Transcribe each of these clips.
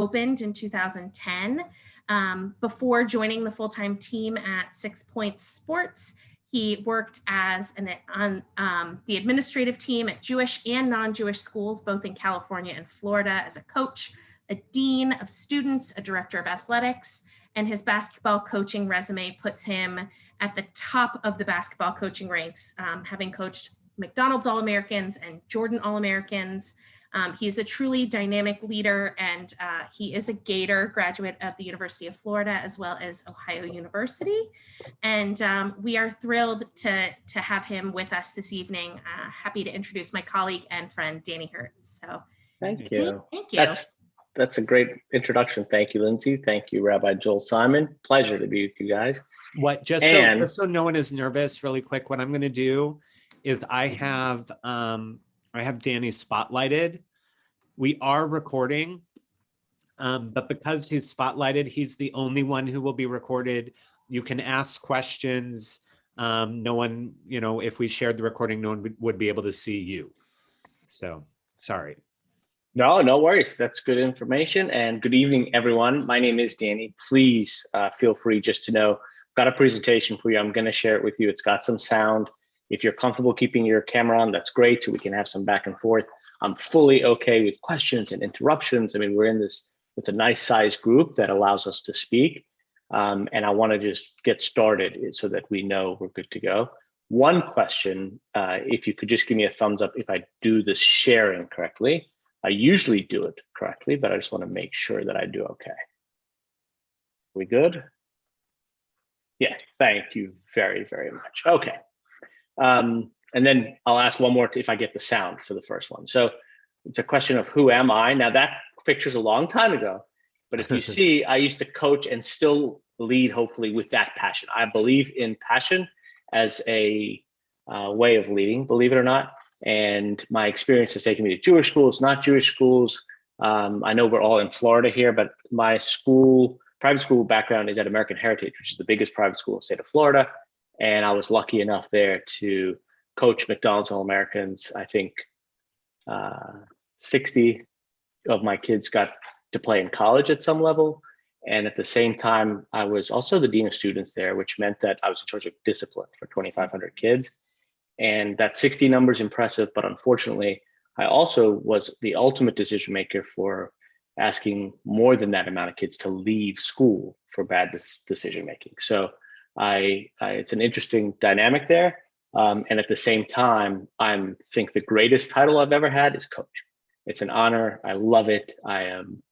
opened in 2010. Before joining the full-time team at 6 Points Sports, he worked as on the administrative team at Jewish and non-Jewish schools, both in California and Florida, as a coach, a dean of students, a director of athletics, and his basketball coaching resume puts him at the top of the basketball coaching ranks, having coached McDonald's All-Americans and Jordan All-Americans. He is a truly dynamic leader, and he is a Gator graduate of the University of Florida as well as Ohio University. And we are thrilled to have him with us this evening. Happy to introduce my colleague and friend, Danny Herz. So thank you. Thank you. That's a great introduction. Thank you, Lindsay. Thank you, Rabbi Joel Simon. Pleasure to be with you guys. Just so no one is nervous, really quick, what I'm going to do is I have Danny spotlighted. We are recording, but because he's spotlighted, he's the only one who will be recorded. You can ask questions. No one, if we shared the recording, no one would be able to see you. So, sorry. No worries. That's good information. And good evening, everyone. My name is Danny. Please feel free just to know, I've got a presentation for you. I'm going to share it with you. It's got some sound. If you're comfortable keeping your camera on, that's great. So we can have some back and forth. I'm fully okay with questions and interruptions. I mean, we're in this with a nice sized group that allows us to speak. And I want to just get started so that we know we're good to go. One question, if you could just give me a thumbs up if I do this sharing correctly. I usually do it correctly, but I just want to make sure that I do okay. We good? Yeah, thank you very, very much. Okay. And then I'll ask one more if I get the sound for the first one. So it's a question of who am I? Now that picture's a long time ago, but if you see, I used to coach and still lead, hopefully, with that passion. I believe in passion as a way of leading, believe it or not. And my experience has taken me to Jewish schools, not Jewish schools. I know we're all in Florida here, but my private school background is at American Heritage, which is the biggest private school in the state of Florida. And I was lucky enough there to coach McDonald's All-Americans. I think 60 of my kids got to play in college at some level. And at the same time, I was also the dean of students there, which meant that I was in charge of discipline for 2,500 kids. And that 60 number is impressive, but unfortunately, I also was the ultimate decision maker for asking more than that amount of kids to leave school for bad decision making. So it's an interesting dynamic there. And at the same time, I think the greatest title I've ever had is coach. It's an honor. I love it. I am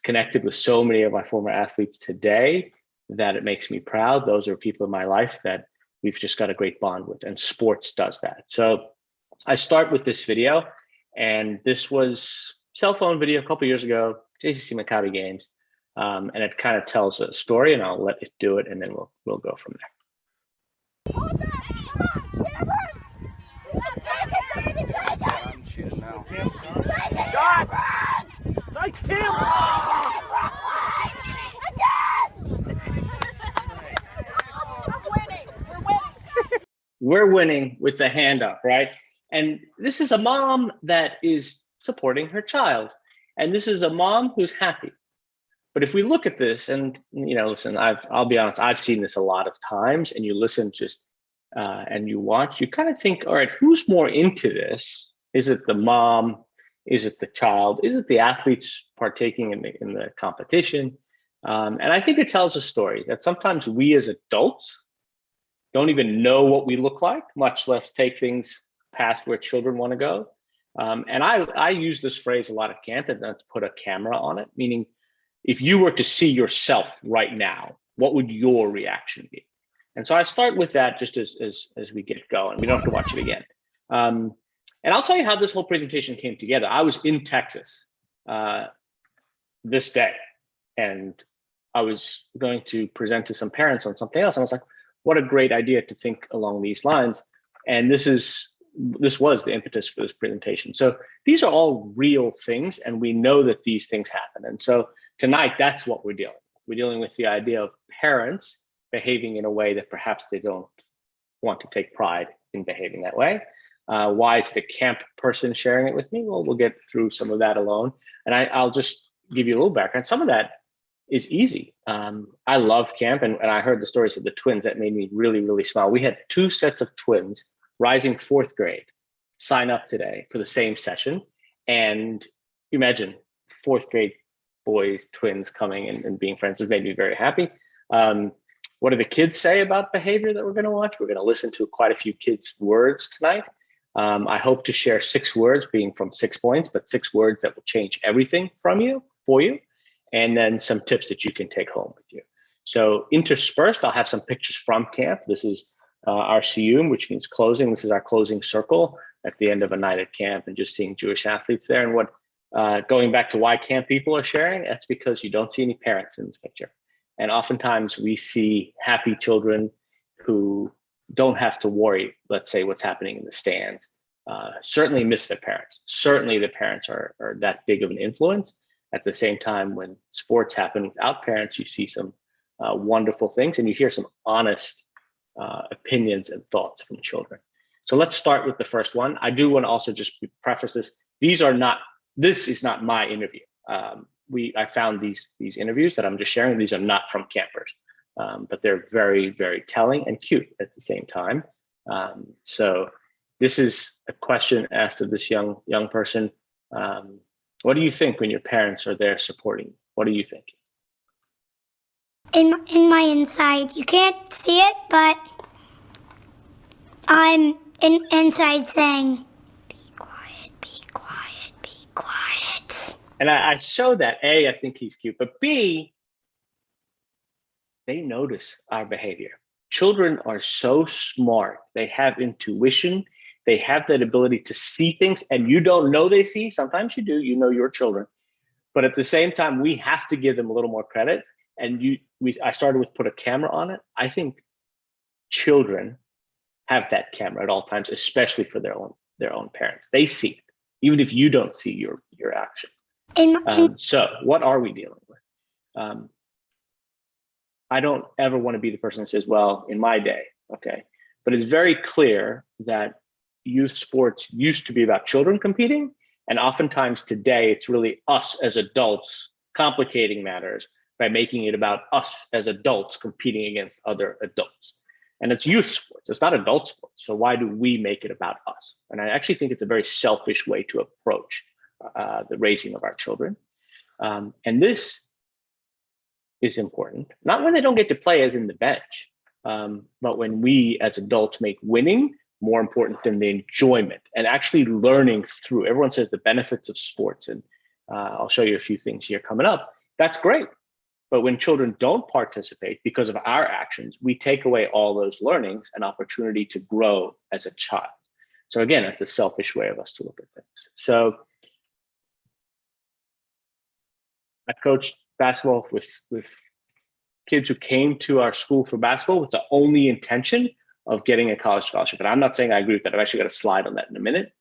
connected with so many of my former athletes today that it makes me proud. Those are people in my life that we've just got a great bond with, and sports does that. So I start with this video, and this was cell phone video a couple of years ago, JCC Maccabi games, and it kind of tells a story, and I'll let it do it, and then we'll go from there. Nice, Tim! We're winning with the hand up, right? And this is a mom that is supporting her child. And this is a mom who's happy. But if we look at this and, listen, I'll be honest, I've seen this a lot of times, and you listen and you watch, you kind of think, all right, who's more into this? Is it the mom? Is it the child? Is it the athletes partaking in the competition? And I think it tells a story that sometimes we as adults don't even know what we look like, much less take things past where children want to go. And I use this phrase a lot at camp, and that's put a camera on it, meaning if you were to see yourself right now, what would your reaction be? And so I start with that just as we get going. We don't have to watch it again. And I'll tell you how this whole presentation came together. I was in Texas this day, and I was going to present to some parents on something else. And I was like, what a great idea to think along these lines. And this was the impetus for this presentation. So these are all real things, and we know that these things happen. And so tonight, that's what we're dealing with. We're dealing with the idea of parents behaving in a way that perhaps they don't want to take pride in behaving that way. Why is the camp person sharing it with me? Well, we'll get through some of that alone. And I'll just give you a little background, some of that is easy. I love camp, and I heard the stories of the twins that made me really, really smile. We had 2 sets of twins, rising 4th grade, sign up today for the same session. And imagine 4th grade boys, twins coming and being friends. It made me very happy. What do the kids say about behavior that we're going to watch? We're going to listen to quite a few kids' words tonight. I hope to share 6 words, being from 6 points, but 6 words that will change everything for you, and then some tips that you can take home with you. So interspersed, I'll have some pictures from camp. This is our siyum, which means closing. This is our closing circle at the end of a night at camp, and just seeing Jewish athletes there. And what going back to why camp people are sharing, that's because you don't see any parents in this picture. And oftentimes we see happy children who don't have to worry, let's say, what's happening in the stands. Certainly miss their parents. Certainly the parents are that big of an influence. At the same time, when sports happen without parents, you see some wonderful things, and you hear some honest opinions and thoughts from children. So let's start with the first one. I do want to also just preface this. This is not my interview. I found these interviews that I'm just sharing. These are not from campers, but they're very, very telling and cute at the same time. So this is a question asked of this young person. What do you think when your parents are there supporting you? What do you think? In my inside, you can't see it, but I'm inside saying, "Be quiet, be quiet, be quiet." And I show that. A, I think he's cute, but B, they notice our behavior. Children are so smart. They have intuition. They have that ability to see things, and you don't know they see. Sometimes you do, you know your children. But at the same time, we have to give them a little more credit. And I started with put a camera on it. I think children have that camera at all times, especially for their own parents. They see it, even if you don't see your action. So what are we dealing with? I don't ever want to be the person that says, well, in my day, okay. But it's very clear that youth sports used to be about children competing. And oftentimes today, it's really us as adults complicating matters by making it about us as adults competing against other adults. And it's youth sports, it's not adult sports. So why do we make it about us? And I actually think it's a very selfish way to approach the raising of our children. And this is important, not when they don't get to play as in the bench, but when we as adults make winning more important than the enjoyment and actually learning through. Everyone says the benefits of sports, and I'll show you a few things here coming up. That's great. But when children don't participate because of our actions, we take away all those learnings and opportunity to grow as a child. So again, it's a selfish way of us to look at things. So I coached basketball with kids who came to our school for basketball with the only intention of getting a college scholarship. And I'm not saying I agree with that. I've actually got a slide on that in a minute.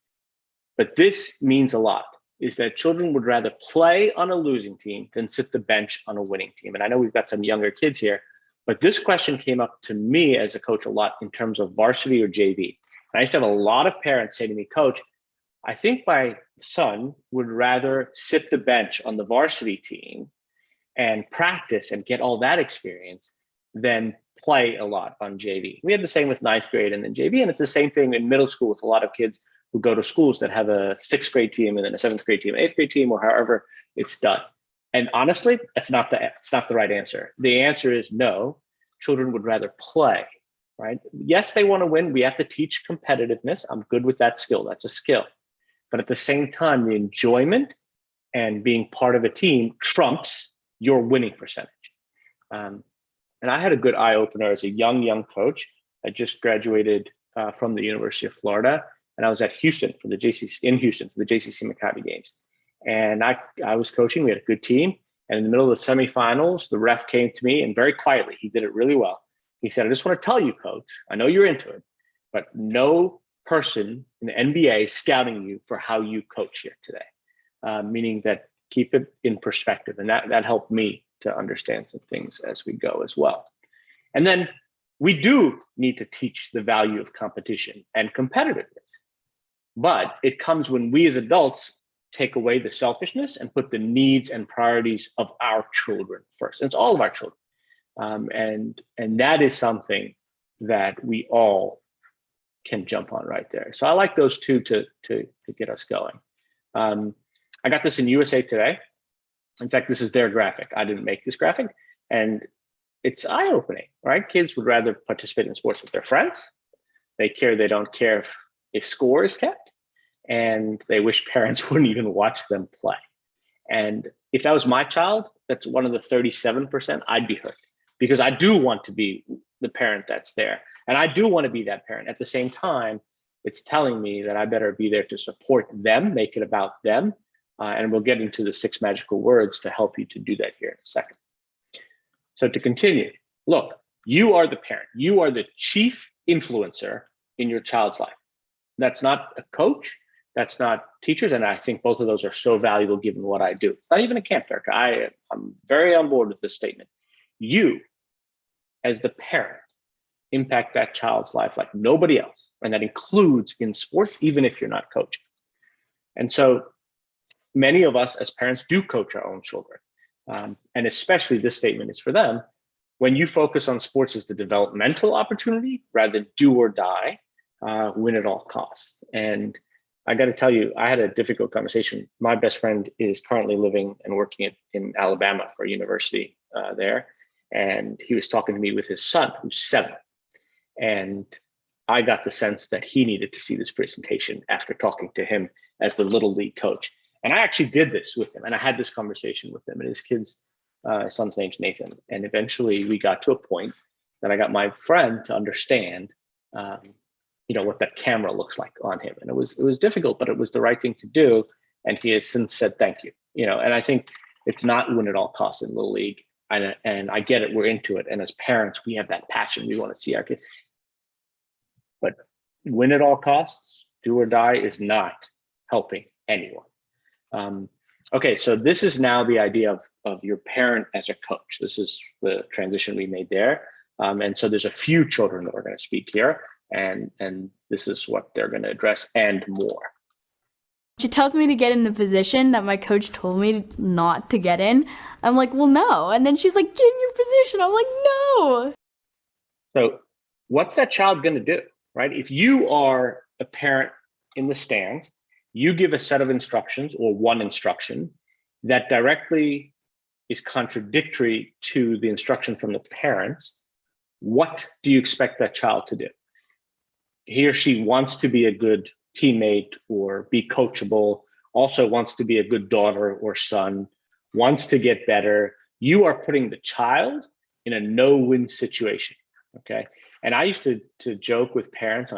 But this means a lot, is that children would rather play on a losing team than sit the bench on a winning team. And I know we've got some younger kids here, but this question came up to me as a coach a lot in terms of varsity or JV. And I used to have a lot of parents say to me, Coach, I think my son would rather sit the bench on the varsity team and practice and get all that experience than play a lot on JV. We had the same with 9th grade and then JV, and it's the same thing in middle school with a lot of kids who go to schools that have a 6th grade team and then a 7th grade team, 8th grade team, or however it's done. And honestly, it's not the right answer. The answer is no. Children would rather play, right? Yes, they want to win. We have to teach competitiveness. I'm good with that skill. That's a skill. But at the same time, the enjoyment and being part of a team trumps your winning percentage. And I had a good eye opener as a young coach. I just graduated from the University of Florida, and I was at Houston for the JCC Maccabi games. And I was coaching. We had a good team. And in the middle of the semifinals, the ref came to me and very quietly, he did it really well. He said, I just want to tell you, Coach, I know you're into it, but no person in the NBA is scouting you for how you coach here today. Meaning that keep it in perspective. And that helped me to understand some things as we go as well. And then we do need to teach the value of competition and competitiveness. But it comes when we as adults take away the selfishness and put the needs and priorities of our children first. And it's all of our children. And that is something that we all can jump on right there. So I like those two to get us going. I got this in USA Today. In fact, this is their graphic. I didn't make this graphic. And it's eye-opening, right? Kids would rather participate in sports with their friends. They don't care if score is kept. And they wish parents wouldn't even watch them play. And if that was my child, that's one of the 37%, I'd be hurt, because I do want to be the parent that's there. And I do want to be that parent. At the same time, it's telling me that I better be there to support them, make it about them. And we'll get into the 6 magical words to help you to do that here in a second. So to continue, look, you are the parent. You are the chief influencer in your child's life. That's not a coach. That's not teachers. And I think both of those are so valuable given what I do. It's not even a camp director. I'm very on board with this statement. You, as the parent, impact that child's life like nobody else. And that includes in sports, even if you're not coaching. And so many of us as parents do coach our own children. And especially this statement is for them. When you focus on sports as the developmental opportunity rather than do or die, win at all costs. And I got to tell you, I had a difficult conversation. My best friend is currently living and working in Alabama for a university there. And he was talking to me with his son, who's 7. And I got the sense that he needed to see this presentation after talking to him as the Little League coach. And I actually did this with him, and I had this conversation with him, and his son's name's Nathan. And eventually we got to a point that I got my friend to understand, what that camera looks like on him. And it was difficult, but it was the right thing to do. And he has since said, thank you. And I think it's not win at all costs in Little League. And I get it, we're into it. And as parents, we have that passion. We want to see our kids. But win at all costs, do or die is not helping anyone. Okay, so this is now the idea of your parent as a coach. This is the transition we made there. And so there's a few children that are going to speak here, and this is what they're going to address and more. She tells me to get in the position that my coach told me not to get in. I'm like, well, no. And then she's like, get in your position. I'm like, no. So what's that child going to do, right? If you are a parent in the stands, you give a set of instructions or one instruction that directly is contradictory to the instruction from the parents. What do you expect that child to do? He or she wants to be a good teammate or be coachable, also wants to be a good daughter or son, wants to get better. You are putting the child in a no-win situation, okay? And I used to joke with parents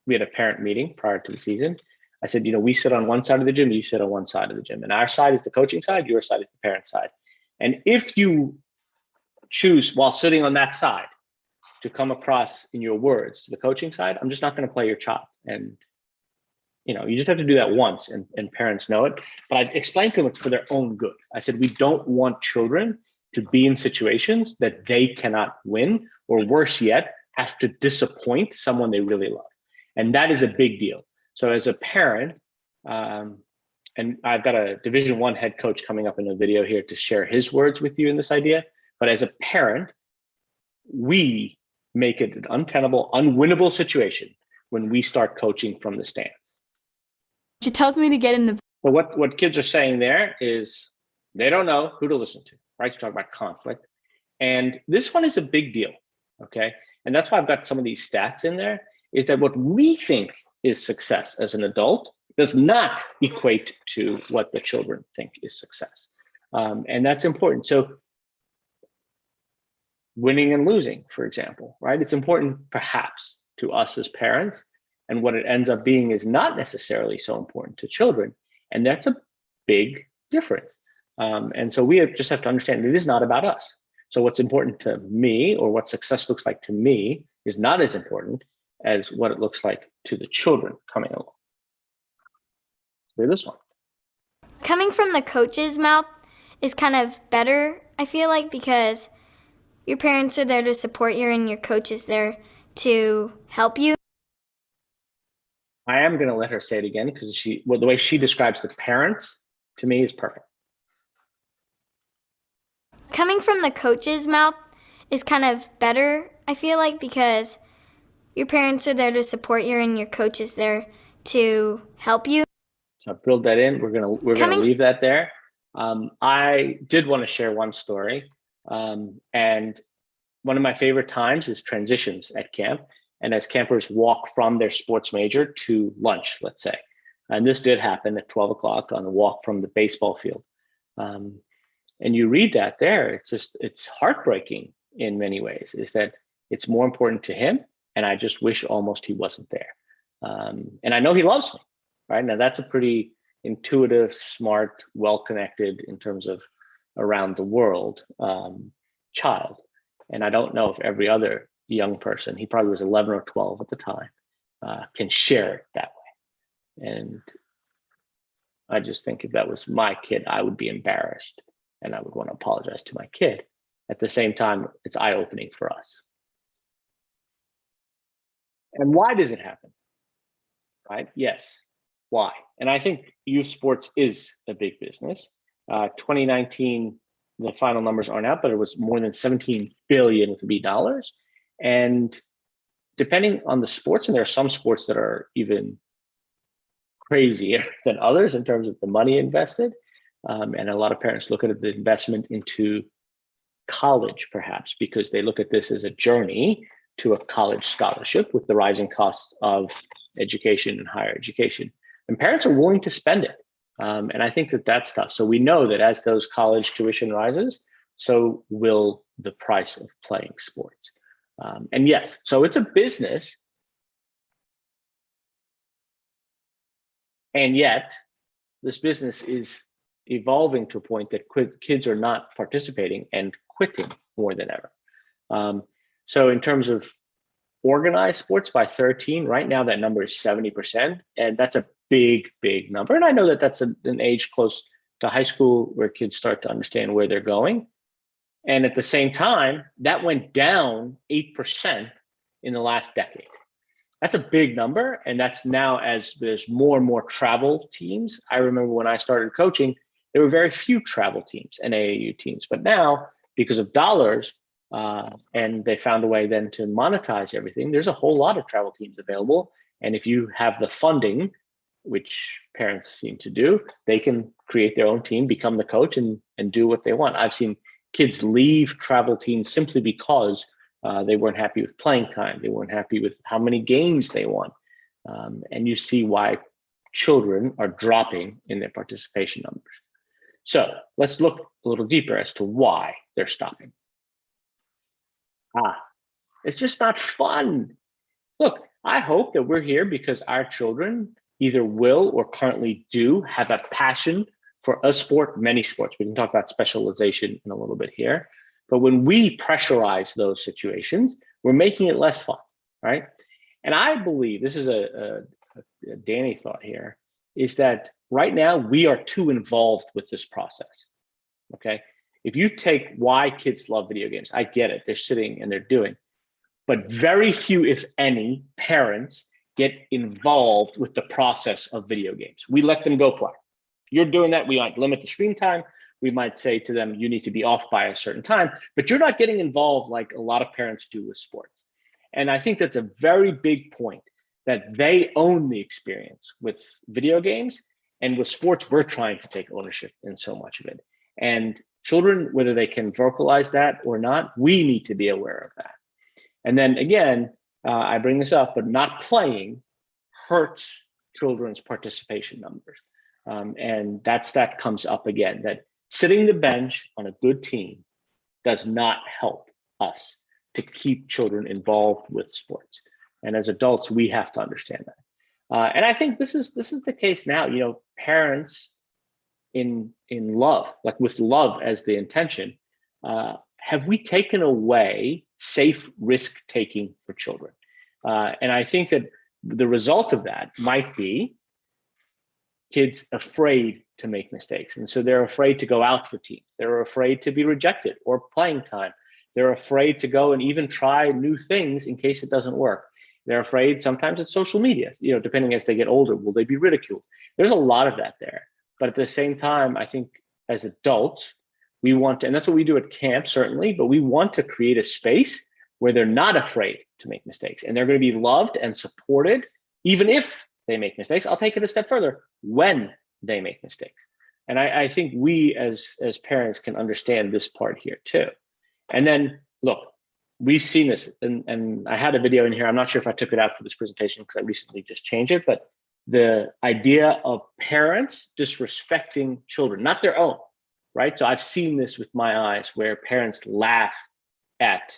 we had a parent meeting prior to the season. I said, we sit on one side of the gym, you sit on one side of the gym. And our side is the coaching side, your side is the parent side. And if you choose while sitting on that side to come across in your words to the coaching side, I'm just not going to play your child. And, you just have to do that once and parents know it. But I explained to them it's for their own good. I said, we don't want children to be in situations that they cannot win, or worse yet, have to disappoint someone they really love. And that is a big deal. So as a parent, and I've got a Division I head coach coming up in a video here to share his words with you in this idea. But as a parent, we make it an untenable, unwinnable situation when we start coaching from the stands. She tells me to get in the... But what kids are saying there is they don't know who to listen to, right? You talk about conflict. And this one is a big deal, okay? And that's why I've got some of these stats in there, is that what we think is success as an adult does not equate to what the children think is success. And that's important. So winning and losing, for example, right? It's important perhaps to us as parents, and what it ends up being is not necessarily so important to children. And that's a big difference. And so we just have to understand it is not about us. So what's important to me, or what success looks like to me, is not as important as what it looks like to the children coming along. So this one. Coming from the coach's mouth is kind of better, I feel like, because your parents are there to support you and your coach is there to help you. I am going to let her say it again because the way she describes the parents to me is perfect. Coming from the coach's mouth is kind of better, I feel like, because your parents are there to support you and your coach is there to help you. So I filled that in. We're gonna leave that there. I did want to share one story, and one of my favorite times is transitions at camp, and as campers walk from their sports major to lunch, let's say, and this did happen at 12 o'clock on the walk from the baseball field, and you read that there. It's heartbreaking in many ways. Is that it's more important to him, and I just wish almost he wasn't there. And I know he loves me. Right now, that's a pretty intuitive, smart, well-connected in terms of around the world child. And I don't know if every other young person, he probably was 11 or 12 at the time, can share it that way. And I just think if that was my kid, I would be embarrassed and I would want to apologize to my kid. At the same time, it's eye-opening for us. And why does it happen? Right? Yes. Why? And I think youth sports is a big business. 2019, the final numbers aren't out, but it was more than 17 billion with a B dollars. And depending on the sports, and there are some sports that are even crazier than others in terms of the money invested. And a lot of parents look at the investment into college, perhaps, because they look at this as a journey to a college scholarship with the rising costs of education and higher education. And parents are willing to spend it. And I think that that's tough. So we know that as those college tuition rises, so will the price of playing sports. And yes, so it's a business. And yet this business is evolving to a point that kids are not participating and quitting more than ever. So in terms of organized sports by 13, right now that number is 70%, and that's a big number. And I know that that's an age close to high school where kids start to understand where they're going. And at the same time, that went down 8% in the last decade. That's a big number, and that's now as there's more and more travel teams. I remember when I started coaching, there were very few travel teams and AAU teams, but now because of dollars, and they found a way then to monetize everything, there's a whole lot of travel teams available. And if you have the funding, which parents seem to do, they can create their own team, become the coach, and do what they want. I've seen kids leave travel teams simply because they weren't happy with playing time. They weren't happy with how many games they won. And you see why children are dropping in their participation numbers. So let's look a little deeper as to why they're stopping. It's just not fun. Look, I hope that we're here because our children either will or currently do have a passion for a sport, many sports. We can talk about specialization in a little bit here. But when we pressurize those situations, we're making it less fun, right? And I believe, this is a Danny thought here, is that right now we are too involved with this process, okay? If you take why kids love video games, I get it, they're sitting and they're doing, but very few, if any, parents get involved with the process of video games. We let them go play. You're doing that, we might limit the screen time. We might say to them, you need to be off by a certain time, but you're not getting involved like a lot of parents do with sports. And I think that's a very big point, that they own the experience with video games, and with sports, we're trying to take ownership in so much of it. And children, whether they can vocalize that or not, we need to be aware of that. And then again, I bring this up, but not playing hurts children's participation numbers. And that stat comes up again, that sitting the bench on a good team does not help us to keep children involved with sports. And as adults, we have to understand that. And I think this is the case now. You know, parents in love, like with love as the intention, have we taken away safe risk taking for children? And I think that the result of that might be kids afraid to make mistakes. And so they're afraid to go out for teams. They're afraid to be rejected or playing time. They're afraid to go and even try new things in case it doesn't work. They're afraid sometimes it's social media, depending as they get older, will they be ridiculed? There's a lot of that there. But at the same time, I think as adults, we want to, and that's what we do at camp, certainly, but we want to create a space where they're not afraid to make mistakes and they're going to be loved and supported, even if they make mistakes. I'll take it a step further, when they make mistakes. And I think we as parents can understand this part here too. And then look, we've seen this, and I had a video in here. I'm not sure if I took it out for this presentation because I recently just changed it, but the idea of parents disrespecting children, not their own, right? So I've seen this with my eyes where parents laugh at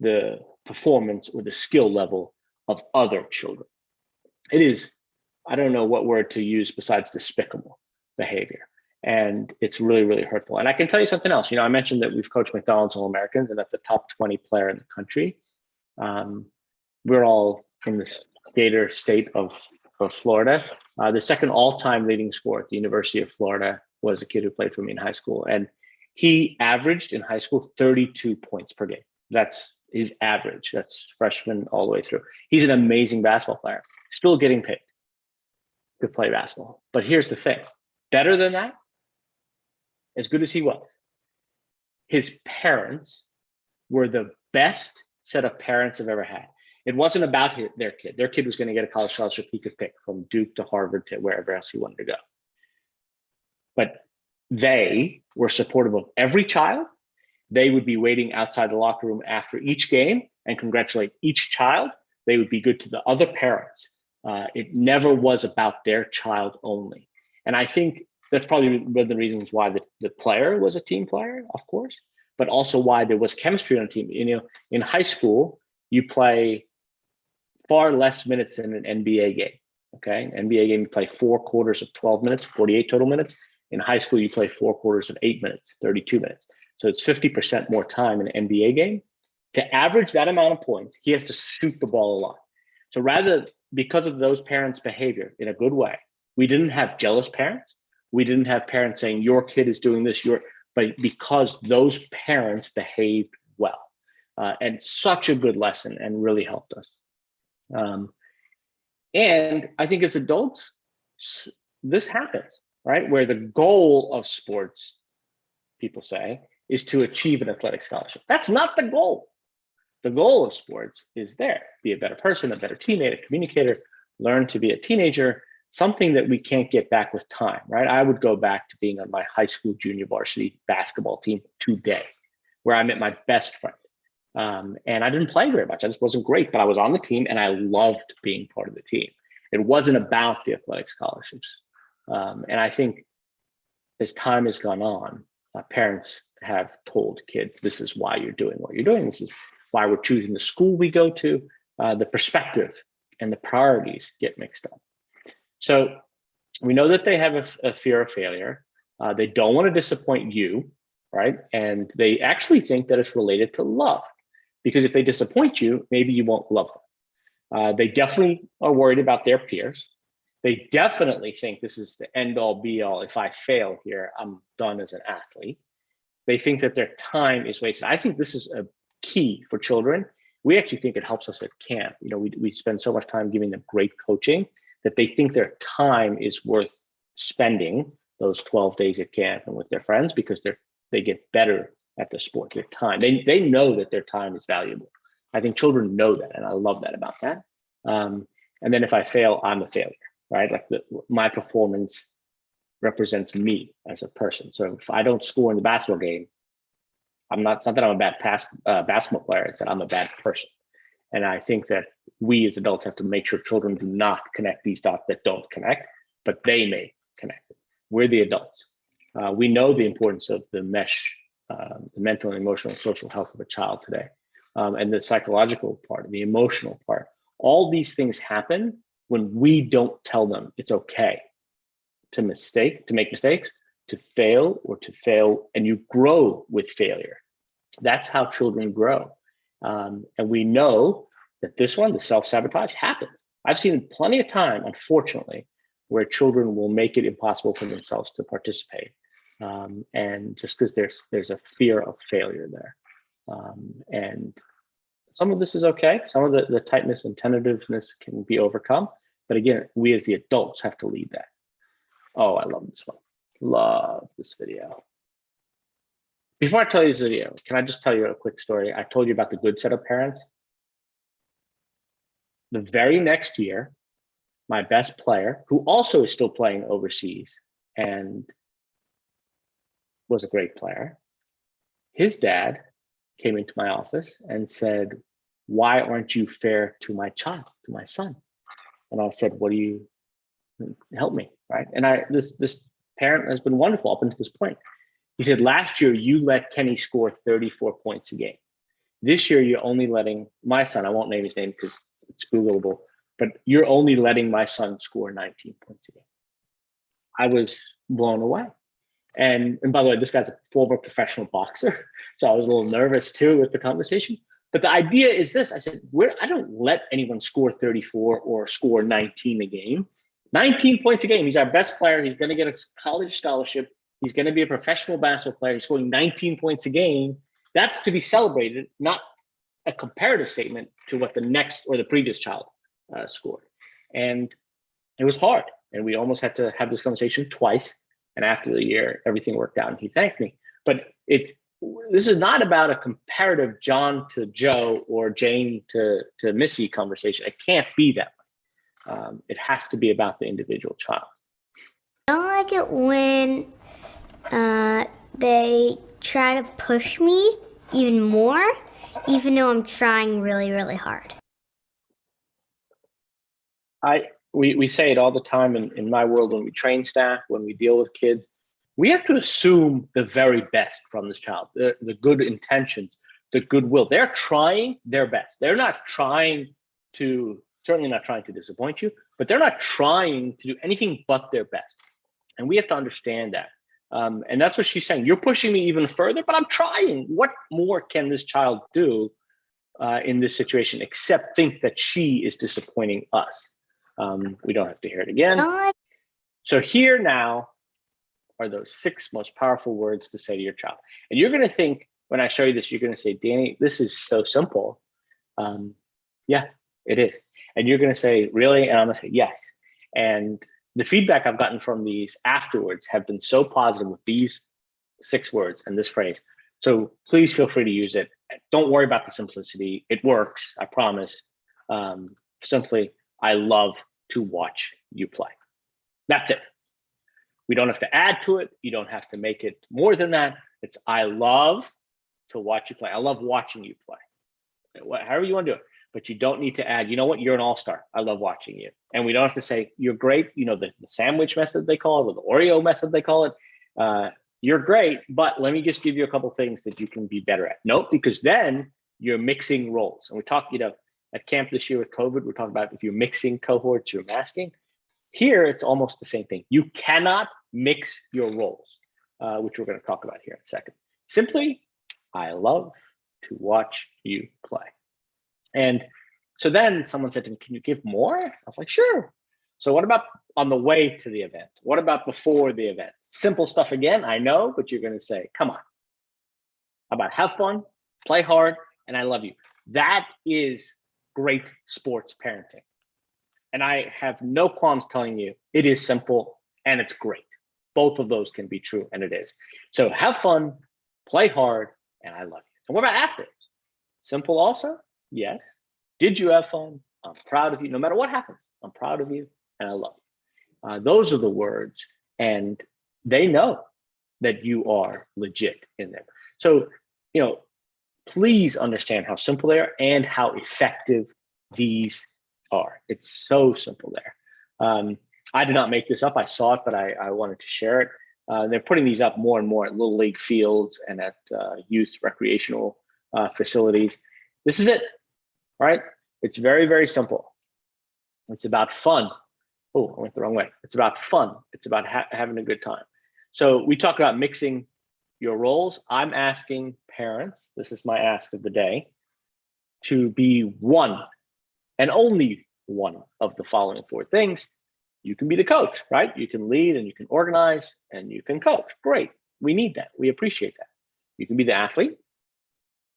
the performance or the skill level of other children. It is, I don't know what word to use besides despicable behavior. And it's really, really hurtful. And I can tell you something else. I mentioned that we've coached McDonald's All-Americans, and that's a top 20 player in the country. We're all in this Gator state of Florida. The second all-time leading scorer at the University of Florida was a kid who played for me in high school. And he averaged in high school 32 points per game. That's his average. That's freshman all the way through. He's an amazing basketball player, still getting paid to play basketball. But here's the thing, better than that, as good as he was, his parents were the best set of parents I've ever had. It wasn't about their kid. Their kid was going to get a college scholarship he could pick from Duke to Harvard to wherever else he wanted to go. But they were supportive of every child. They would be waiting outside the locker room after each game and congratulate each child. They would be good to the other parents. It never was about their child only. And I think that's probably one of the reasons why the player was a team player, of course, but also why there was chemistry on a team. In high school, you play far less minutes than an NBA game, okay? NBA game, you play 4 quarters of 12 minutes, 48 total minutes. In high school, you play 4 quarters of 8 minutes, 32 minutes. So it's 50% more time in an NBA game. To average that amount of points, he has to shoot the ball a lot. So because of those parents' behavior in a good way, we didn't have jealous parents. We didn't have parents saying, your kid is doing this, but because those parents behaved well. And such a good lesson and really helped us. And I think as adults, this happens, right? Where the goal of sports, people say, is to achieve an athletic scholarship. That's not the goal. The goal of sports is be a better person, a better teammate, a communicator, learn to be a teenager, something that we can't get back with time, right? I would go back to being on my high school junior varsity basketball team today, where I met my best friend. And I didn't play very much. I just wasn't great, but I was on the team and I loved being part of the team. It wasn't about the athletic scholarships. And I think as time has gone on, parents have told kids, this is why you're doing what you're doing. This is why we're choosing the school we go to. The perspective and the priorities get mixed up. So we know that they have a fear of failure. They don't want to disappoint you, right? And they actually think that it's related to love, because if they disappoint you, maybe you won't love them. They definitely are worried about their peers. They definitely think this is the end all be all. If I fail here, I'm done as an athlete. They think that their time is wasted. I think this is a key for children. We actually think it helps us at camp. We spend so much time giving them great coaching that they think their time is worth spending those 12 days at camp and with their friends, because they get better at the sport. Their time, they know that their time is valuable. I think children know that, and I love that about that. And then if I fail, I'm a failure, right? Like my performance represents me as a person. So if I don't score in the basketball game, it's not that I'm a bad basketball player, it's that I'm a bad person. And I think that we as adults have to make sure children do not connect these dots that don't connect, but they may connect it. We're the adults. We know the importance of the mesh, the mental and emotional and social health of a child today, and the psychological part, the emotional part. All these things happen when we don't tell them it's okay to make mistakes, to fail, and you grow with failure. That's how children grow. And we know that the self-sabotage happens. I've seen plenty of time, unfortunately, where children will make it impossible for themselves to participate. And just because there's a fear of failure there. And some of this is okay. Some of the tightness and tentativeness can be overcome. But again, we as the adults have to lead that. Oh, I love this one. Love this video. Before I tell you this video, can I just tell you a quick story? I told you about the good set of parents. The very next year, my best player, who also is still playing overseas and was a great player, his dad came into my office and said, "Why aren't you fair to my child, to my son?" And I said, "What do you help me?" Right? And this parent has been wonderful up until this point. He said, "Last year you let Kenny score 34 points a game. This year you're only letting my son," I won't name his name because it's Googleable, "but you're only letting my son score 19 points a game." I was blown away. And by the way, this guy's a former professional boxer, so I was a little nervous too with the conversation. But the idea is this: I said, I don't let anyone score 34 or score 19 a game. 19 points a game. He's our best player. He's going to get a college scholarship. He's going to be a professional basketball player. He's scoring 19 points a game. That's to be celebrated, not a comparative statement to what the next or the previous child scored. And it was hard. And we almost had to have this conversation twice. And after the year, everything worked out and he thanked me. But this is not about a comparative John to Joe or Jane to Missy conversation. It can't be that way. It has to be about the individual child. I don't like it when they try to push me even more, even though I'm trying really, really hard. We say it all the time in my world when we train staff, when we deal with kids. We have to assume the very best from this child, the good intentions, the goodwill. They're trying their best. They're not trying to, certainly not trying to disappoint you, but they're not trying to do anything but their best. And we have to understand that. And that's what she's saying. You're pushing me even further, but I'm trying. What more can this child do in this situation except think that she is disappointing us? We don't have to hear it again. So here now are those 6 most powerful words to say to your child. And you're going to think, when I show you this, you're going to say, "Danny, this is so simple." Yeah, it is. And you're going to say, "Really?" And I'm going to say, "Yes." And the feedback I've gotten from these afterwards have been so positive with these 6 words and this phrase. So please feel free to use it. Don't worry about the simplicity. It works, I promise. Simply, "I love to watch you play." That's it. We don't have to add to it. You don't have to make it more than that. It's, "I love to watch you play. I love watching you play." However you want to do it. But you don't need to add, "You know what, you're an all-star. I love watching you." And we don't have to say, "You're great." You know, the sandwich method they call it, or the Oreo method they call it. "You're great, but let me just give you a couple things that you can be better at." Nope, because then you're mixing roles. And we talked, at camp this year with COVID, we're talking about if you're mixing cohorts, you're masking. Here, it's almost the same thing. You cannot mix your roles, which we're going to talk about here in a second. Simply, "I love to watch you play." And so then someone said to me, "Can you give more?" I was like, "Sure." So what about on the way to the event? What about before the event? Simple stuff again, I know, but you're going to say, "Come on. How about have fun, play hard, and I love you?" That is great sports parenting. And I have no qualms telling you it is simple and it's great. Both of those can be true, and it is. So have fun, play hard, and I love you. And what about afterwards? Simple also? Yes. Did you have fun? I'm proud of you. No matter what happens, I'm proud of you and I love you. Those are the words, and they know that you are legit in them. So, please understand how simple they are and how effective these are. It's so simple there. I did not make this up. I saw it, but I wanted to share it. They're putting these up more and more at Little League fields and at youth recreational facilities. This is it, right? It's very, very simple. It's about fun. Oh, I went the wrong way. It's about fun. It's about having a good time. So we talk about mixing your roles. I'm asking parents, this is my ask of the day, to be one and only one of the following 4 things. You can be the coach, right? You can lead and you can organize and you can coach. Great. We need that. We appreciate that. You can be the athlete.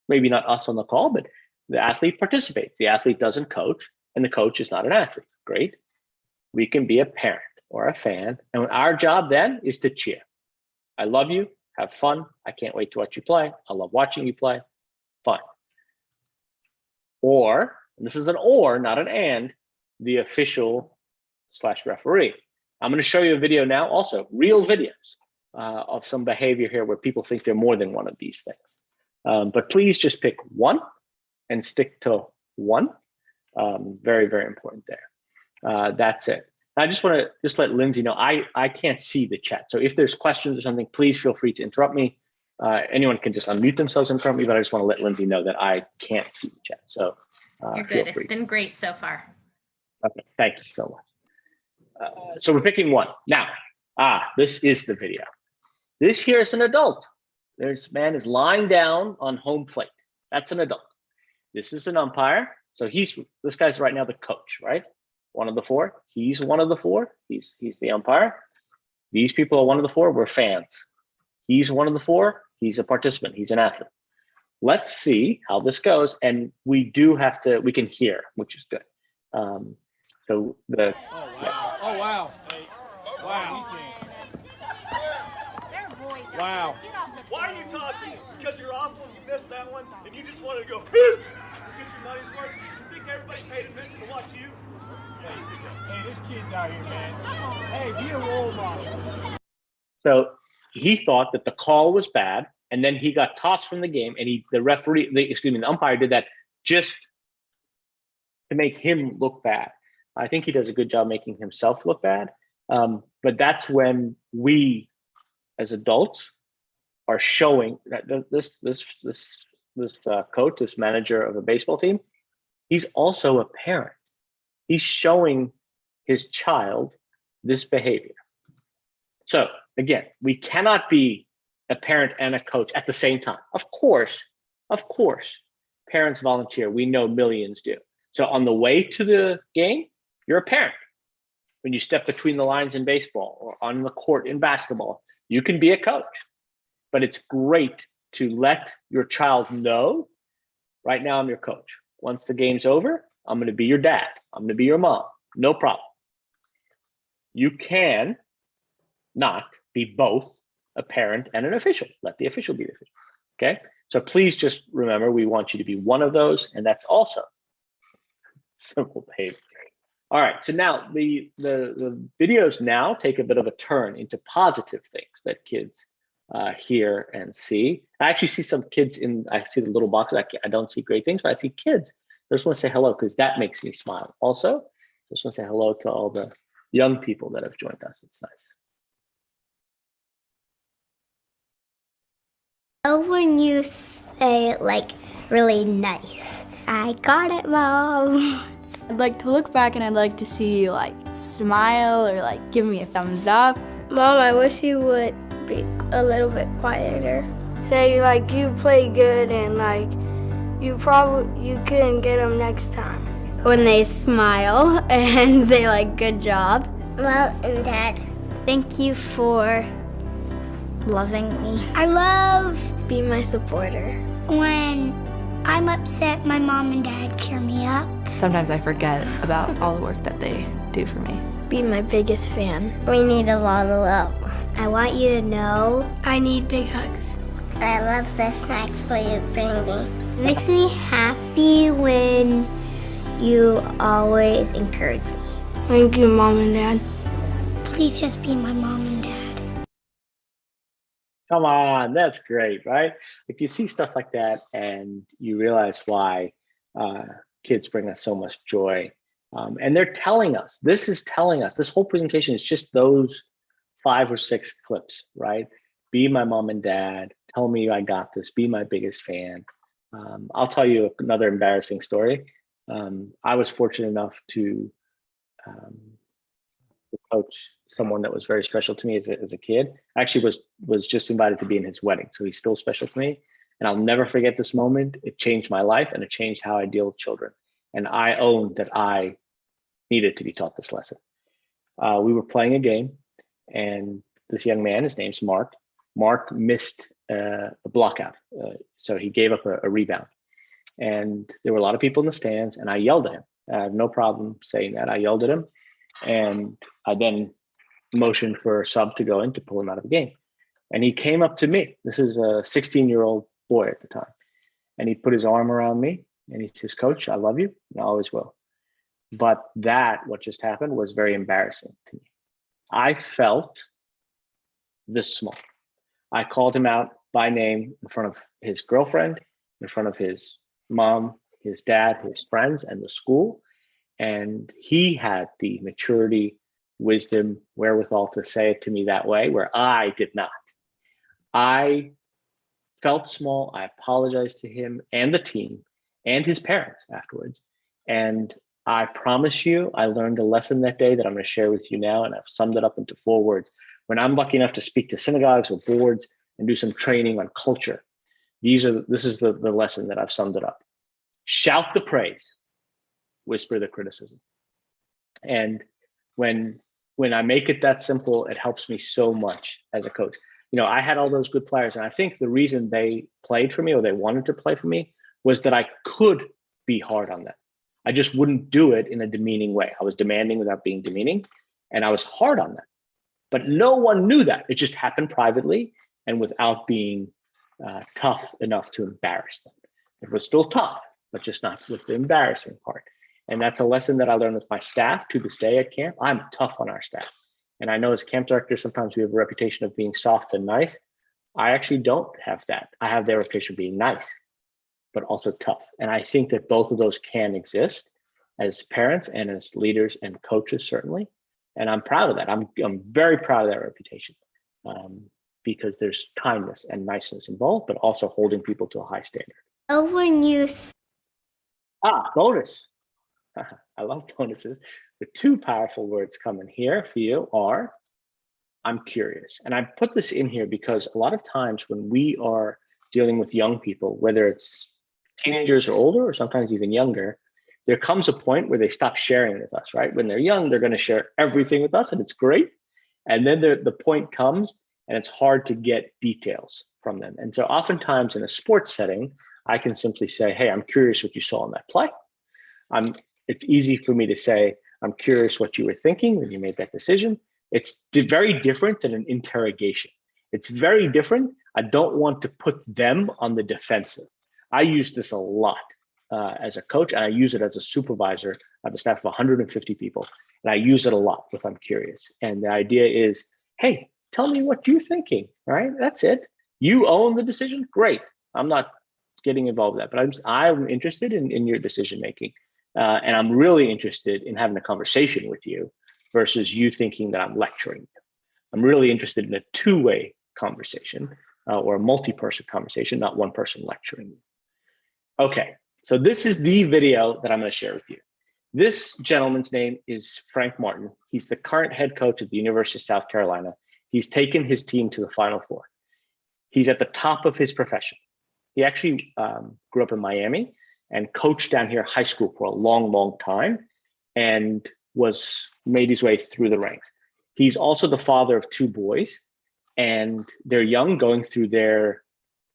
Maybe not us on the call, but The athlete participates. The athlete doesn't coach, and the coach is not an athlete. Great. We can be a parent or a fan, and our job then is to cheer. I love you. Have fun. I can't wait to watch you play. I love watching you play. Fun. Or, and this is an or, not an and, the official / referee. I'm going to show you a video now, also real videos of some behavior here where people think they're more than one of these things. But please just pick one and stick to one. Very, very important there. That's it. I just want to let Lindsay know, I can't see the chat. So if there's questions or something, please feel free to interrupt me. Anyone can just unmute themselves and interrupt me, but I just want to let Lindsay know that I can't see the chat. So you're good. It's been great so far. Okay, thank you so much. So we're picking one. Now, this is the video. This here is an adult. This man is lying down on home plate. That's an adult. This is an umpire. So this guy's right now the coach, right? One of the four. He's one of the four. He's the umpire. These people are one of the four. We're fans. He's one of the four. He's a participant. He's an athlete. Let's see how this goes. And we can hear, which is good. So the. Oh, wow. Oh, wow. Wow. Wow. Why are you tossing? Because you're awful, you missed that one, and you just want to go, get your money's worth. You think everybody paid admission to watch you? Hey, there's kids out here, man. Hey, be a role model. So he thought that the call was bad, and then he got tossed from the game, and the umpire did that just to make him look bad. I think he does a good job making himself look bad. But that's when we, as adults, are showing that this coach, this manager of a baseball team, he's also a parent. He's showing his child this behavior. So again, we cannot be a parent and a coach at the same time. Of course, parents volunteer. We know millions do. So on the way to the game, you're a parent. When you step between the lines in baseball or on the court in basketball, you can be a coach. But it's great to let your child know, right now I'm your coach. Once the game's over, I'm going to be your dad. I'm going to be your mom. No problem. You can not be both a parent and an official. Let the official be the official. Okay? So please just remember, we want you to be one of those, and that's also simple behavior. All right, so now the videos now take a bit of a turn into positive things that kids hear and see. I actually see some kids I see the little boxes. I don't see great things, but I see kids. I just want to say hello because that makes me smile. Also, I just want to say hello to all the young people that have joined us. It's nice. Oh, when you say like really nice. I got it, Mom. I'd like to look back and I'd like to see you like smile or like give me a thumbs up. Mom, I wish you would be a little bit quieter. Say like you play good and like you couldn't get them next time. When they smile and say like good job. Mom and Dad, Thank you for loving me. I love Be my supporter. when I'm upset, my mom and dad cheer me up. Sometimes I forget about all the work that they do for me. Be my biggest fan. We need a lot of love. I want you to know I need big hugs. I love the snacks that you bring me. It makes me happy when you always encourage me. Thank you, Mom and Dad. Please just be my mom and dad. Come on, that's great, right? If you see stuff like that and you realize why kids bring us so much joy, and they're telling us, this whole presentation is just those 5 or 6 clips, right? Be my mom and dad, tell me I got this, be my biggest fan. I'll tell you another embarrassing story. I was fortunate enough to coach someone that was very special to me as a kid. I actually was just invited to be in his wedding, so he's still special to me. And I'll never forget this moment. It changed my life and it changed how I deal with children. And I owned that I needed to be taught this lesson. We were playing a game, and this young man, his name's Mark. Mark missed a block out, so he gave up a rebound. And there were a lot of people in the stands, and I yelled at him. I have no problem saying that. I yelled at him, and I then motioned for a sub to go in to pull him out of the game. And he came up to me. This is a 16-year-old boy at the time. And he put his arm around me and he says, "Coach, I love you and I always will." But what just happened, was very embarrassing to me. I felt this small. I called him out by name in front of his girlfriend, in front of his mom, his dad, his friends, and the school. And he had the maturity, wisdom, wherewithal to say it to me that way, where I did not. I felt small. I apologized to him and the team and his parents afterwards. And I promise you, I learned a lesson that day that I'm going to share with you now. And I've summed it up into 4 words. When I'm lucky enough to speak to synagogues or boards and do some training on culture, this is the lesson that I've summed it up. Shout the praise, whisper the criticism. And when I make it that simple, it helps me so much as a coach. I had all those good players, and I think the reason they played for me, or they wanted to play for me, was that I could be hard on them. I just wouldn't do it in a demeaning way. I was demanding without being demeaning, and I was hard on them. But no one knew that. It just happened privately and without being tough enough to embarrass them. It was still tough, but just not with the embarrassing part. And that's a lesson that I learned with my staff to this day at camp. I'm tough on our staff. And I know as camp director, sometimes we have a reputation of being soft and nice. I actually don't have that. I have their reputation of being nice, but also tough. And I think that both of those can exist as parents and as leaders and coaches, certainly. And I'm proud of that. I'm very proud of that reputation because there's kindness and niceness involved, but also holding people to a high standard. Bonus. I love bonuses. The 2 powerful words coming here for you are, I'm curious. And I put this in here because a lot of times when we are dealing with young people, whether it's teenagers or older, or sometimes even younger, there comes a point where they stop sharing with us, right? When they're young, they're going to share everything with us, and it's great. And then the point comes, and it's hard to get details from them. And so oftentimes in a sports setting, I can simply say, "Hey, I'm curious what you saw in that play." It's easy for me to say, "I'm curious what you were thinking when you made that decision." It's very different than an interrogation. It's very different. I don't want to put them on the defensive. I use this a lot as a coach, and I use it as a supervisor. I have a staff of 150 people, and I use it a lot if I'm curious. And the idea is, "Hey, tell me what you're thinking." All right, that's it. You own the decision. Great. I'm not getting involved with that, but I'm interested in your decision making. And I'm really interested in having a conversation with you versus you thinking that I'm lecturing you. I'm really interested in a 2-way conversation or a multi-person conversation, not one person lecturing you. Okay, so this is the video that I'm going to share with you. This gentleman's name is Frank Martin. He's the current head coach at the University of South Carolina. He's taken his team to the Final Four. He's at the top of his profession. He actually grew up in Miami and coached down here high school for a long, long time and made his way through the ranks. He's also the father of 2 boys, and they're young, going through their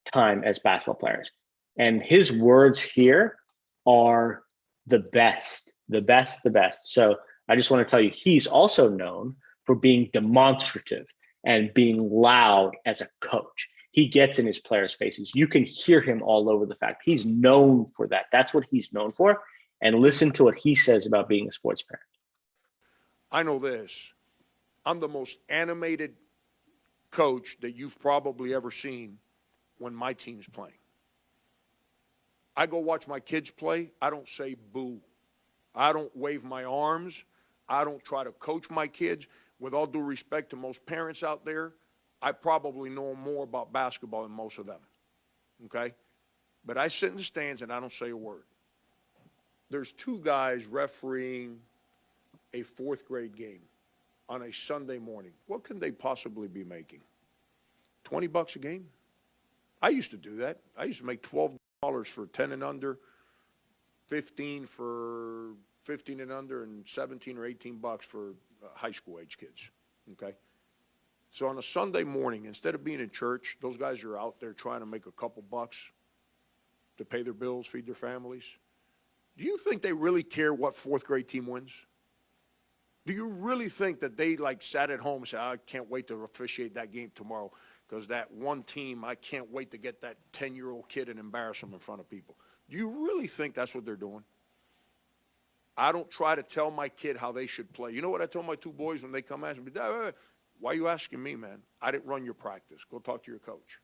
time as basketball players. And his words here are the best, the best, the best. So I just want to tell you, he's also known for being demonstrative and being loud as a coach. He gets in his players' faces. You can hear him all over the fact. He's known for that. That's what he's known for. And listen to what he says about being a sports parent. I know this. I'm the most animated coach that you've probably ever seen when my team's playing. I go watch my kids play. I don't say boo. I don't wave my arms. I don't try to coach my kids. With all due respect to most parents out there, I probably know more about basketball than most of them, okay? But I sit in the stands and I don't say a word. There's 2 guys refereeing a 4th grade game on a Sunday morning. What can they possibly be making? $20 a game? I used to do that. I used to make $12 for 10 and under, 15 for 15 and under, and 17 or 18 bucks for high school age kids, okay? So on a Sunday morning, instead of being in church, those guys are out there trying to make a couple bucks. to pay their bills, feed their families. Do you think they really care what fourth grade team wins? Do you really think that they like sat at home and said, I can't wait to officiate that game tomorrow because that one team, I can't wait to get that 10-year-old kid and embarrass them in front of people? Do you really think that's what they're doing? I don't try to tell my kid how they should play. You know what I told my two boys when they come ask me, Dad, why are you asking me, man? I didn't run your practice. Go talk to your coach.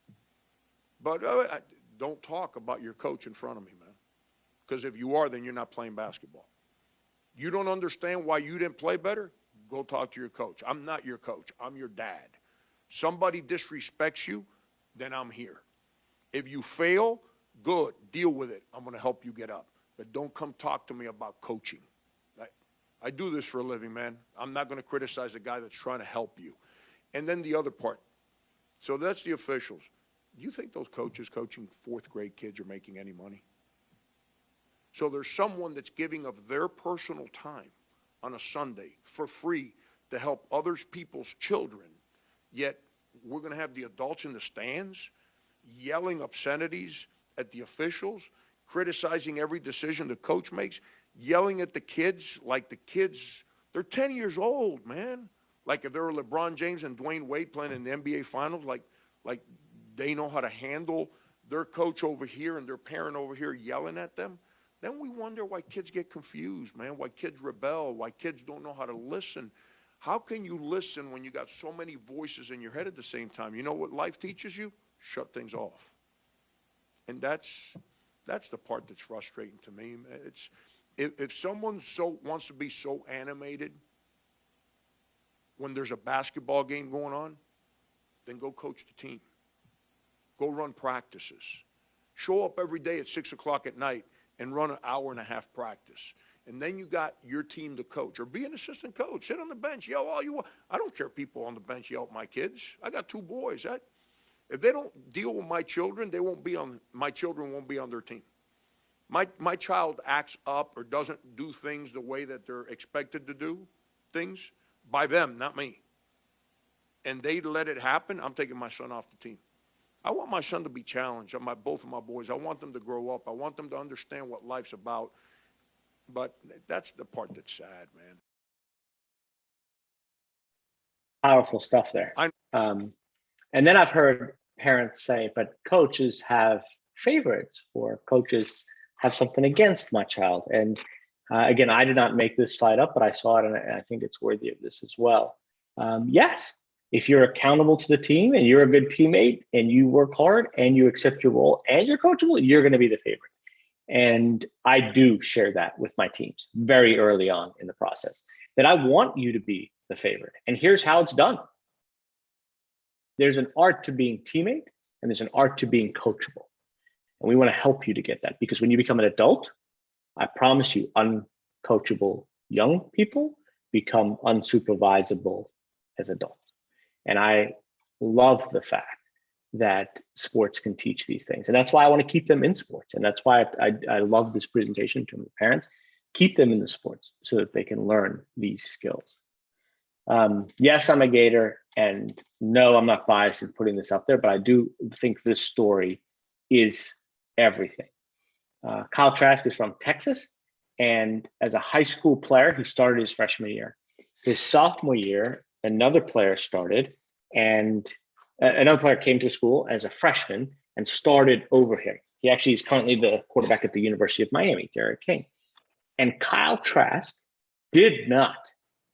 But don't talk about your coach in front of me, man. Because if you are, then you're not playing basketball. You don't understand why you didn't play better? Go talk to your coach. I'm not your coach. I'm your dad. Somebody disrespects you, then I'm here. If you fail, good. Deal with it. I'm going to help you get up. But don't come talk to me about coaching. I do this for a living, man. I'm not going to criticize a guy that's trying to help you. And then the other part. So that's the officials. Do you think those coaches coaching fourth grade kids are making any money? So there's someone that's giving of their personal time on a Sunday for free to help other people's children, yet we're going to have the adults in the stands yelling obscenities at the officials, criticizing every decision the coach makes, yelling at the kids like the kids, they're 10 years old, man. Like if they were LeBron James and Dwayne Wade playing in the NBA Finals, like they know how to handle their coach over here and their parent over here yelling at them. Then we wonder why kids get confused, man, why kids rebel, why kids don't know how to listen. How can you listen when you got so many voices in your head at the same time? You know what life teaches you? Shut things off. And that's the part that's frustrating to me. It's if someone wants to be so animated when there's a basketball game going on, then go coach the team. Go run practices. Show up every day at 6 o'clock at night and run an hour and a half practice. And then you got your team to coach. Or be an assistant coach. Sit on the bench, yell all you want. I don't care if people on the bench yell at my kids. I got two boys. If they don't deal with my children, my children won't be on their team. My child acts up or doesn't do things the way that they're expected to do things by them, not me. And they let it happen, I'm taking my son off the team. I want my son to be challenged, both of my boys. I want them to grow up. I want them to understand what life's about. But that's the part that's sad, man. Powerful stuff there. And then I've heard parents say, but coaches have favorites, or coaches have something against my child. And again, I did not make this slide up, but I saw it, and I think it's worthy of this as well. Yes. If you're accountable to the team and you're a good teammate and you work hard and you accept your role and you're coachable, you're going to be the favorite. And I do share that with my teams very early on in the process, that I want you to be the favorite. And here's how it's done. There's an art to being teammate and there's an art to being coachable. And we want to help you to get that, because when you become an adult, I promise you, uncoachable young people become unsupervisable as adults. And I love the fact that sports can teach these things. And that's why I want to keep them in sports. And that's why I love this presentation to the parents. Keep them in the sports so that they can learn these skills. Yes, I'm a Gator, and no, I'm not biased in putting this up there, but I do think this story is everything. Kyle Trask is from Texas, and as a high school player, he started his freshman year. His sophomore year, another player started, and another player came to school as a freshman and started over him. He actually is currently the quarterback at the University of Miami, Derek King. And Kyle Trask did not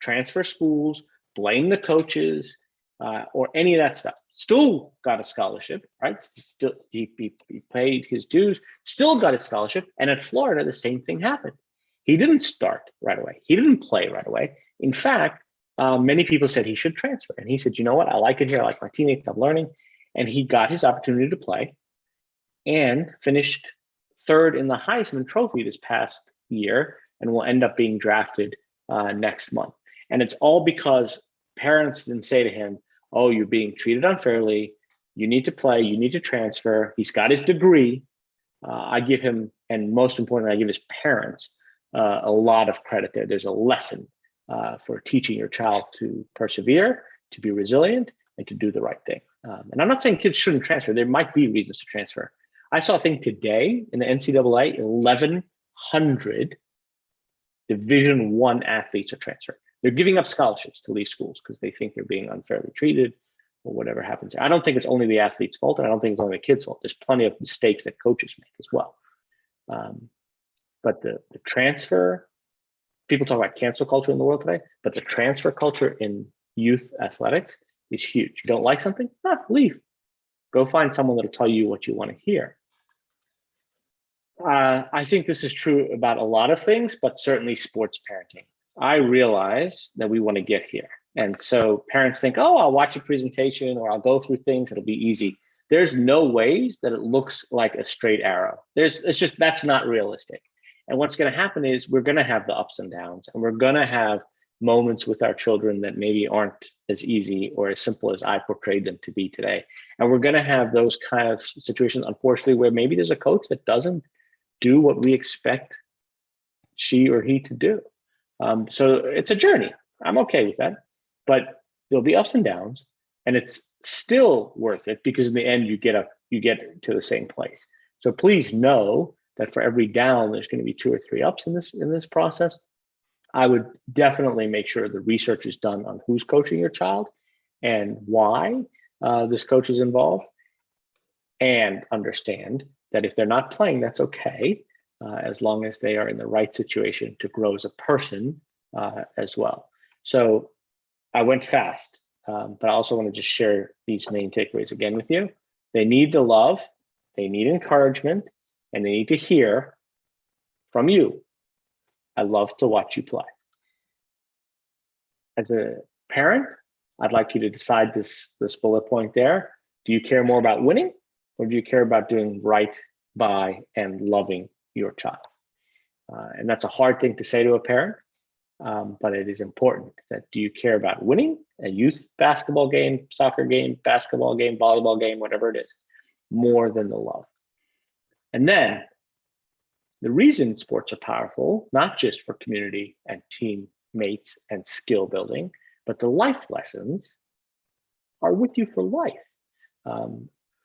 transfer schools, blame the coaches, or any of that stuff. Still got a scholarship, right? Still, he paid his dues, still got a scholarship. And at Florida, the same thing happened. He didn't start right away. He didn't play right away. In fact, many people said he should transfer. And he said, you know what? I like it here. I like my teammates. I'm learning. And he got his opportunity to play and finished third in the Heisman Trophy this past year and will end up being drafted next month. And it's all because parents didn't say to him, oh, you're being treated unfairly. You need to play. You need to transfer. He's got his degree. I give him, and most importantly, I give his parents a lot of credit there. There's a lesson for teaching your child to persevere, to be resilient, and to do the right thing. And I'm not saying kids shouldn't transfer. There might be reasons to transfer. I saw a thing today in the NCAA, 1,100 Division I athletes are transferring. They're giving up scholarships to leave schools because they think they're being unfairly treated or whatever happens. I don't think it's only the athlete's fault, and I don't think it's only the kid's fault. There's plenty of mistakes that coaches make as well. But the transfer, people talk about cancel culture in the world today, but the transfer culture in youth athletics is huge. You don't like something? Leave. Go find someone that'll tell you what you want to hear. I think this is true about a lot of things, but certainly sports parenting. I realize that we want to get here. And so parents think, oh, I'll watch a presentation or I'll go through things, it'll be easy. There's no ways that it looks like a straight arrow. That's not realistic. And what's going to happen is we're going to have the ups and downs, and we're going to have moments with our children that maybe aren't as easy or as simple as I portrayed them to be today. And we're going to have those kind of situations, unfortunately, where maybe there's a coach that doesn't do what we expect she or he to do. So it's a journey. I'm okay with that, but there'll be ups and downs, and it's still worth it because in the end you get to the same place. So please know that for every down, there's going to be 2 or 3 ups in this process. I would definitely make sure the research is done on who's coaching your child and why this coach is involved, and understand that if they're not playing, that's okay, as long as they are in the right situation to grow as a person as well. So I went fast, but I also want to just share these main takeaways again with you. They need the love, they need encouragement, and they need to hear from you. I love to watch you play. As a parent, I'd like you to decide this bullet point there. Do you care more about winning, or do you care about doing right by and loving your child? And that's a hard thing to say to a parent, but it is important. That do you care about winning a youth basketball game, soccer game, basketball game, volleyball game, whatever it is, more than the love? And then the reason sports are powerful, not just for community and teammates and skill building, but the life lessons are with you for life.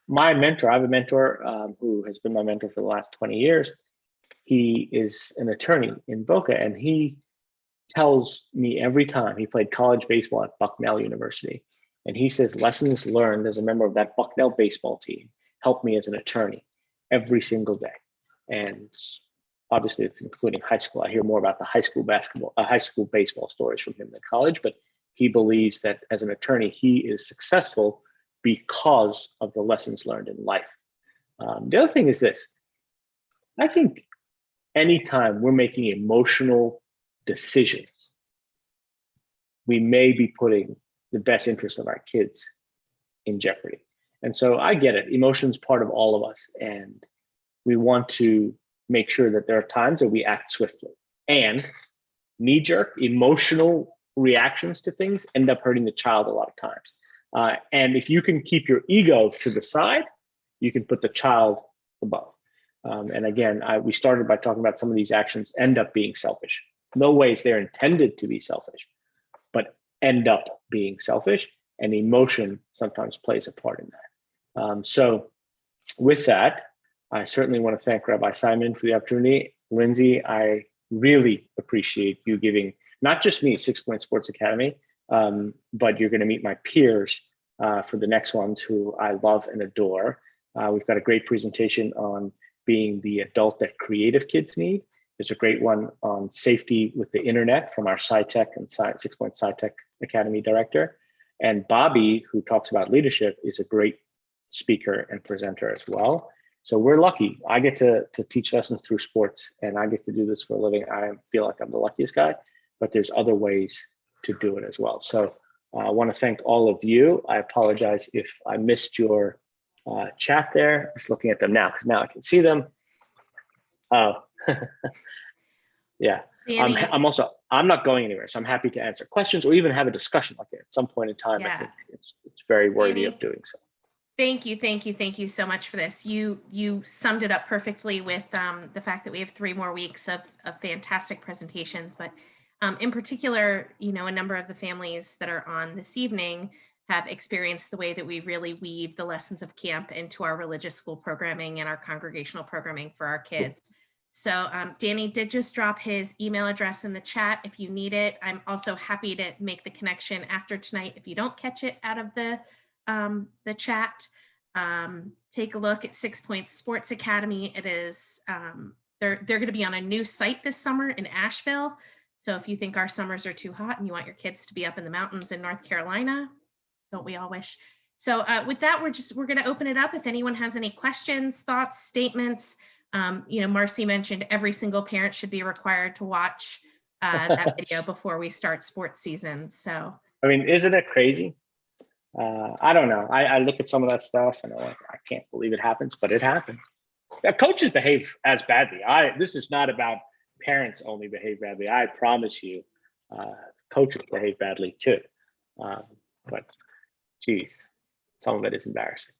My mentor, I have a mentor who has been my mentor for the last 20 years. He is an attorney in Boca, and he tells me every time, he played college baseball at Bucknell University, and he says lessons learned as a member of that Bucknell baseball team helped me as an attorney every single day. And obviously it's including high school. I hear more about the high school baseball stories from him than college, but he believes that as an attorney, he is successful because of the lessons learned in life. The other thing is this. I think anytime we're making emotional decisions, we may be putting the best interest of our kids in jeopardy. And so I get it. Emotion's part of all of us. And we want to make sure that there are times that we act swiftly. And knee-jerk emotional reactions to things end up hurting the child a lot of times. And if you can keep your ego to the side, you can put the child above. And again, we started by talking about some of these actions end up being selfish. No ways they're intended to be selfish, but end up being selfish, and emotion sometimes plays a part in that. So with that, I certainly want to thank Rabbi Simon for the opportunity. Lindsay, I really appreciate you giving not just me 6 Point Sports Academy, but you're going to meet my peers for the next ones who I love and adore. We've got a great presentation on being the adult that creative kids need. There's a great one on safety with the internet from our SciTech and 6 Point SciTech Academy director. And Bobby, who talks about leadership, is a great speaker and presenter as well. So we're lucky. I get to teach lessons through sports, and I get to do this for a living. I feel like I'm the luckiest guy, but there's other ways to do it as well. So I want to thank all of you. I apologize if I missed your chat there. Just looking at them now, because now I can see them. Yeah. I'm not going anywhere, so I'm happy to answer questions or even have a discussion like that at some point in time. Yeah. I think it's very worthy of doing so. Thank you so much for this. You summed it up perfectly with the fact that we have 3 more weeks of fantastic presentations, but in particular, a number of the families that are on this evening have experienced the way that we really weave the lessons of camp into our religious school programming and our congregational programming for our kids. So Danny did just drop his email address in the chat if you need it. I'm also happy to make the connection after tonight if you don't catch it out of the chat. Take a look at 6 Point Sports Academy. It is, they're going to be on a new site this summer in Asheville. So if you think our summers are too hot and you want your kids to be up in the mountains in North Carolina, don't we all wish? So with that, we're going to open it up. If anyone has any questions, thoughts, statements, Marcy mentioned every single parent should be required to watch that video before we start sports season. So, I mean, isn't it crazy? I don't know. I look at some of that stuff and I'm like, I can't believe it happens, but it happens. Coaches behave as badly. This is not about parents only behave badly. I promise you, coaches behave badly too. But geez, some of it is embarrassing.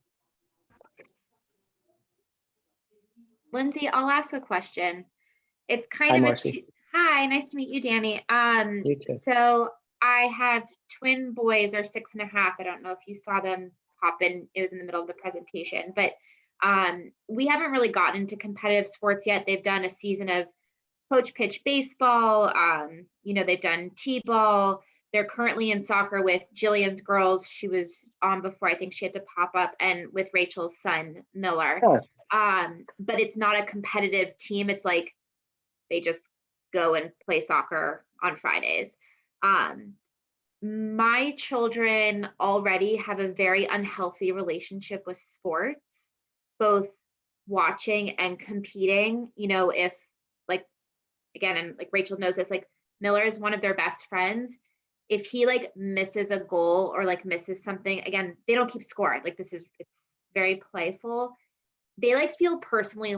Lindsay, I'll ask a question. It's kind Hi, of Marcy. Hi, nice to meet you, Danny. You too. So I have twin boys, they're 6.5. I don't know if you saw them pop in. It was in the middle of the presentation, but we haven't really gotten into competitive sports yet. They've done a season of coach pitch baseball. They've done t-ball. They're currently in soccer with Jillian's girls. She was on before, I think she had to pop up, and with Rachel's son, Miller. Oh. But it's not a competitive team. It's like they just go and play soccer on Fridays. My children already have a very unhealthy relationship with sports, both watching and competing. If and Rachel knows this, Miller is one of their best friends. If he misses a goal or misses something, again, they don't keep score. It's very playful. They feel personally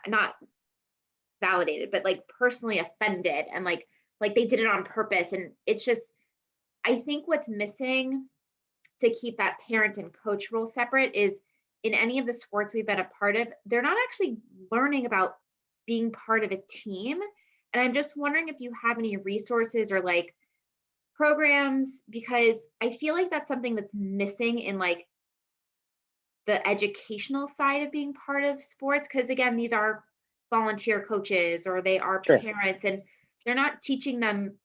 not validated, but personally offended, and they did it on purpose. And it's just, I think what's missing to keep that parent and coach role separate is in any of the sports we've been a part of, they're not actually learning about being part of a team. And I'm just wondering if you have any resources or programs, because I feel that's something that's missing in the educational side of being part of sports. Because again, these are volunteer coaches or they are Sure. parents, and they're not teaching them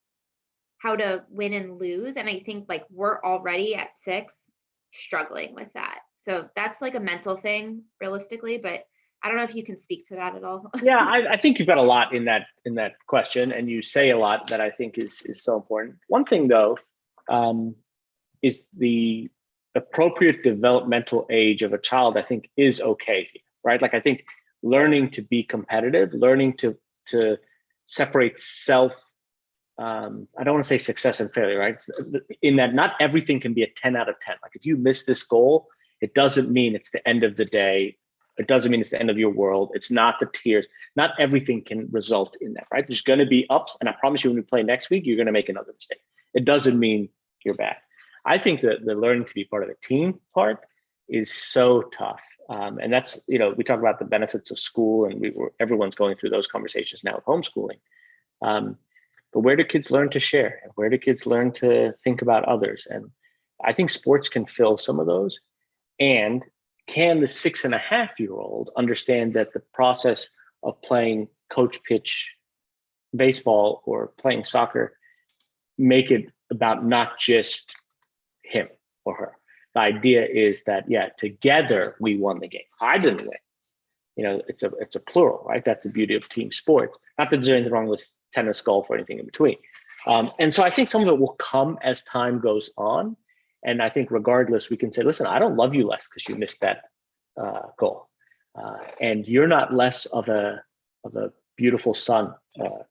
how to win and lose. And I think we're already at 6 struggling with that. So that's a mental thing realistically, but I don't know if you can speak to that at all. Yeah, I think you've got a lot in that question, and you say a lot that I think is so important. One thing though, is the appropriate developmental age of a child, I think, is okay, right? I think learning to be competitive, learning to separate self, I don't want to say success and failure, right? In that not everything can be a 10 out of 10. If you miss this goal, it doesn't mean it's the end of the day. It doesn't mean it's the end of your world. It's not the tears. Not everything can result in that, right? There's going to be ups, and I promise you when we play next week, you're going to make another mistake. It doesn't mean you're bad. I think that the learning to be part of a team part is so tough. And that's, we talk about the benefits of school, and everyone's going through those conversations now with homeschooling. But where do kids learn to share? And where do kids learn to think about others? And I think sports can fill some of those. And can the 6.5-year-old understand that the process of playing coach pitch baseball or playing soccer make it about not just him or her? The idea is that, yeah, together we won the game. I didn't win. It's a plural, right? That's the beauty of team sports. Not that there's anything wrong with tennis, golf, or anything in between. And so I think some of it will come as time goes on. And I think regardless, we can say, listen, I don't love you less because you missed that goal. And you're not less of a beautiful son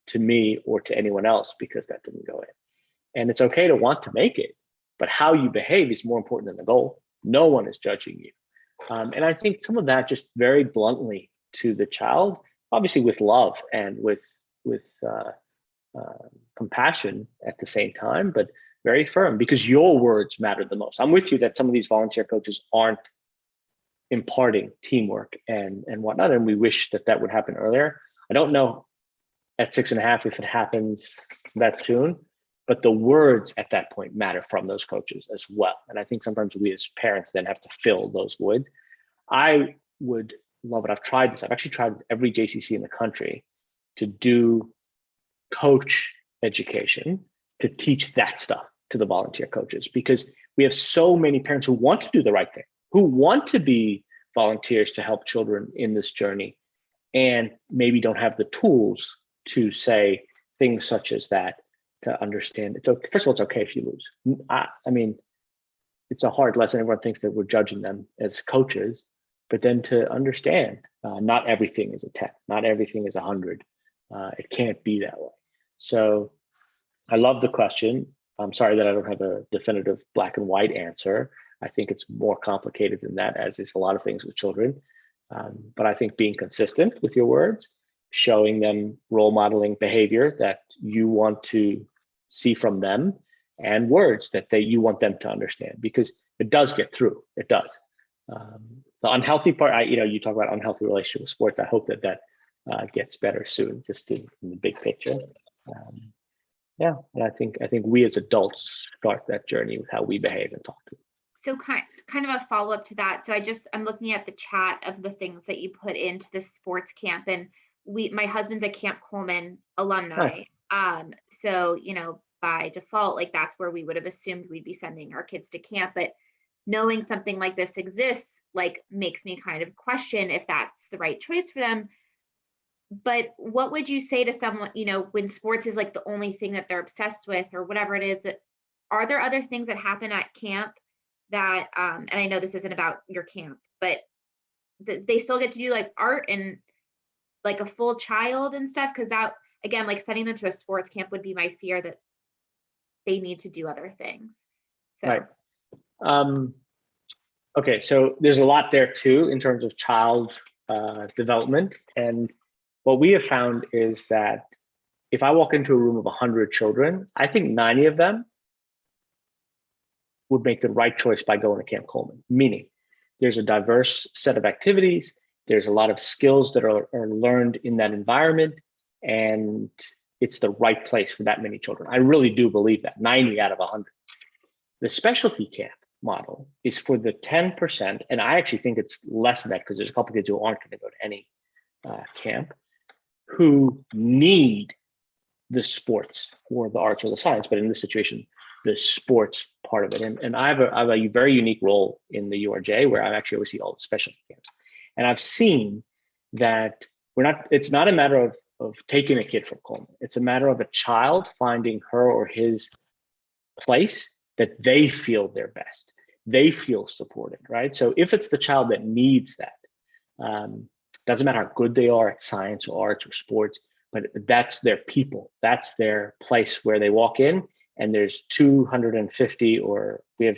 to me or to anyone else because that didn't go in. And it's okay to want to make it, but how you behave is more important than the goal. No one is judging you. And I think some of that just very bluntly to the child, obviously with love and with compassion at the same time, but very firm, because your words matter the most. I'm with you that some of these volunteer coaches aren't imparting teamwork and whatnot, and we wish that would happen earlier. I don't know at 6.5 if it happens that soon, but the words at that point matter from those coaches as well. And I think sometimes we as parents then have to fill those voids. I would love it. I've tried this. I've actually tried with every JCC in the country to do coach education, to teach that stuff to the volunteer coaches, because we have so many parents who want to do the right thing, who want to be volunteers to help children in this journey, and maybe don't have the tools to say things such as that, to understand. It's okay. First of all, it's okay if you lose. I mean, it's a hard lesson. Everyone thinks that we're judging them as coaches, but then to understand, not everything is a 10, not everything is 100. It can't be that way. So I love the question. I'm sorry that I don't have a definitive black and white answer. I think it's more complicated than that, as is a lot of things with children. But I think being consistent with your words, showing them role modeling behavior that you want to see from them, and words that you want them to understand, because it does get through. It does. The unhealthy part, you talk about unhealthy relationship with sports. I hope that gets better soon, just in the big picture. Yeah, and I think we as adults start that journey with how we behave and talk to them. So kind of a follow-up to that. So I'm looking at the chat of the things that you put into the sports camp, and my husband's a Camp Coleman alumni. Nice. So, by default, like that's where we would have assumed we'd be sending our kids to camp, but knowing something like this exists, like, makes me kind of question if that's the right choice for them. But what would you say to someone, when sports is like the only thing that they're obsessed with, or whatever it is, that are there other things that happen at camp that, and I know this isn't about your camp, but they still get to do like art and like a full child and stuff? Because that, again, like sending them to a sports camp would be my fear, that they need to do other things. So. Right. Okay, so there's a lot there too in terms of child development. And what we have found is that if I walk into a room of 100 children, I think 90 of them would make the right choice by going to Camp Coleman. Meaning, there's a diverse set of activities. There's a lot of skills that are learned in that environment, and it's the right place for that many children. I really do believe that, 90 out of 100. The specialty camp model is for the 10%, and I actually think it's less than that, because there's a couple kids who aren't going to go to any camp, who need the sports or the arts or the science, but in this situation, the sports part of it. And I have a very unique role in the URJ, where I actually oversee all the specialty camps. And I've seen that it's not a matter of taking a kid from Coleman. It's a matter of a child finding her or his place that they feel their best. They feel supported, right? So if it's the child that needs that, doesn't matter how good they are at science or arts or sports, but that's their people. That's their place where they walk in, and there's 250, or I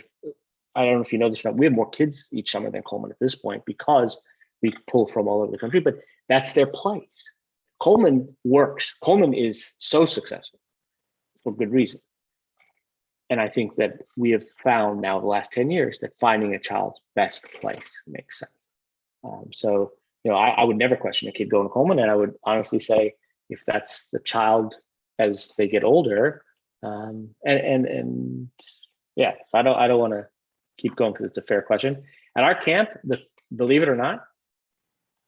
don't know if you know this or not, we have more kids each summer than Coleman at this point, because we pull from all over the country, but that's their place. Coleman works. Coleman is so successful for good reason. And I think that we have found now the last 10 years that finding a child's best place makes sense. So, I would never question a kid going to Coleman, and I would honestly say, if that's the child as they get older, and yeah, I don't want to keep going because it's a fair question. At our camp, believe it or not,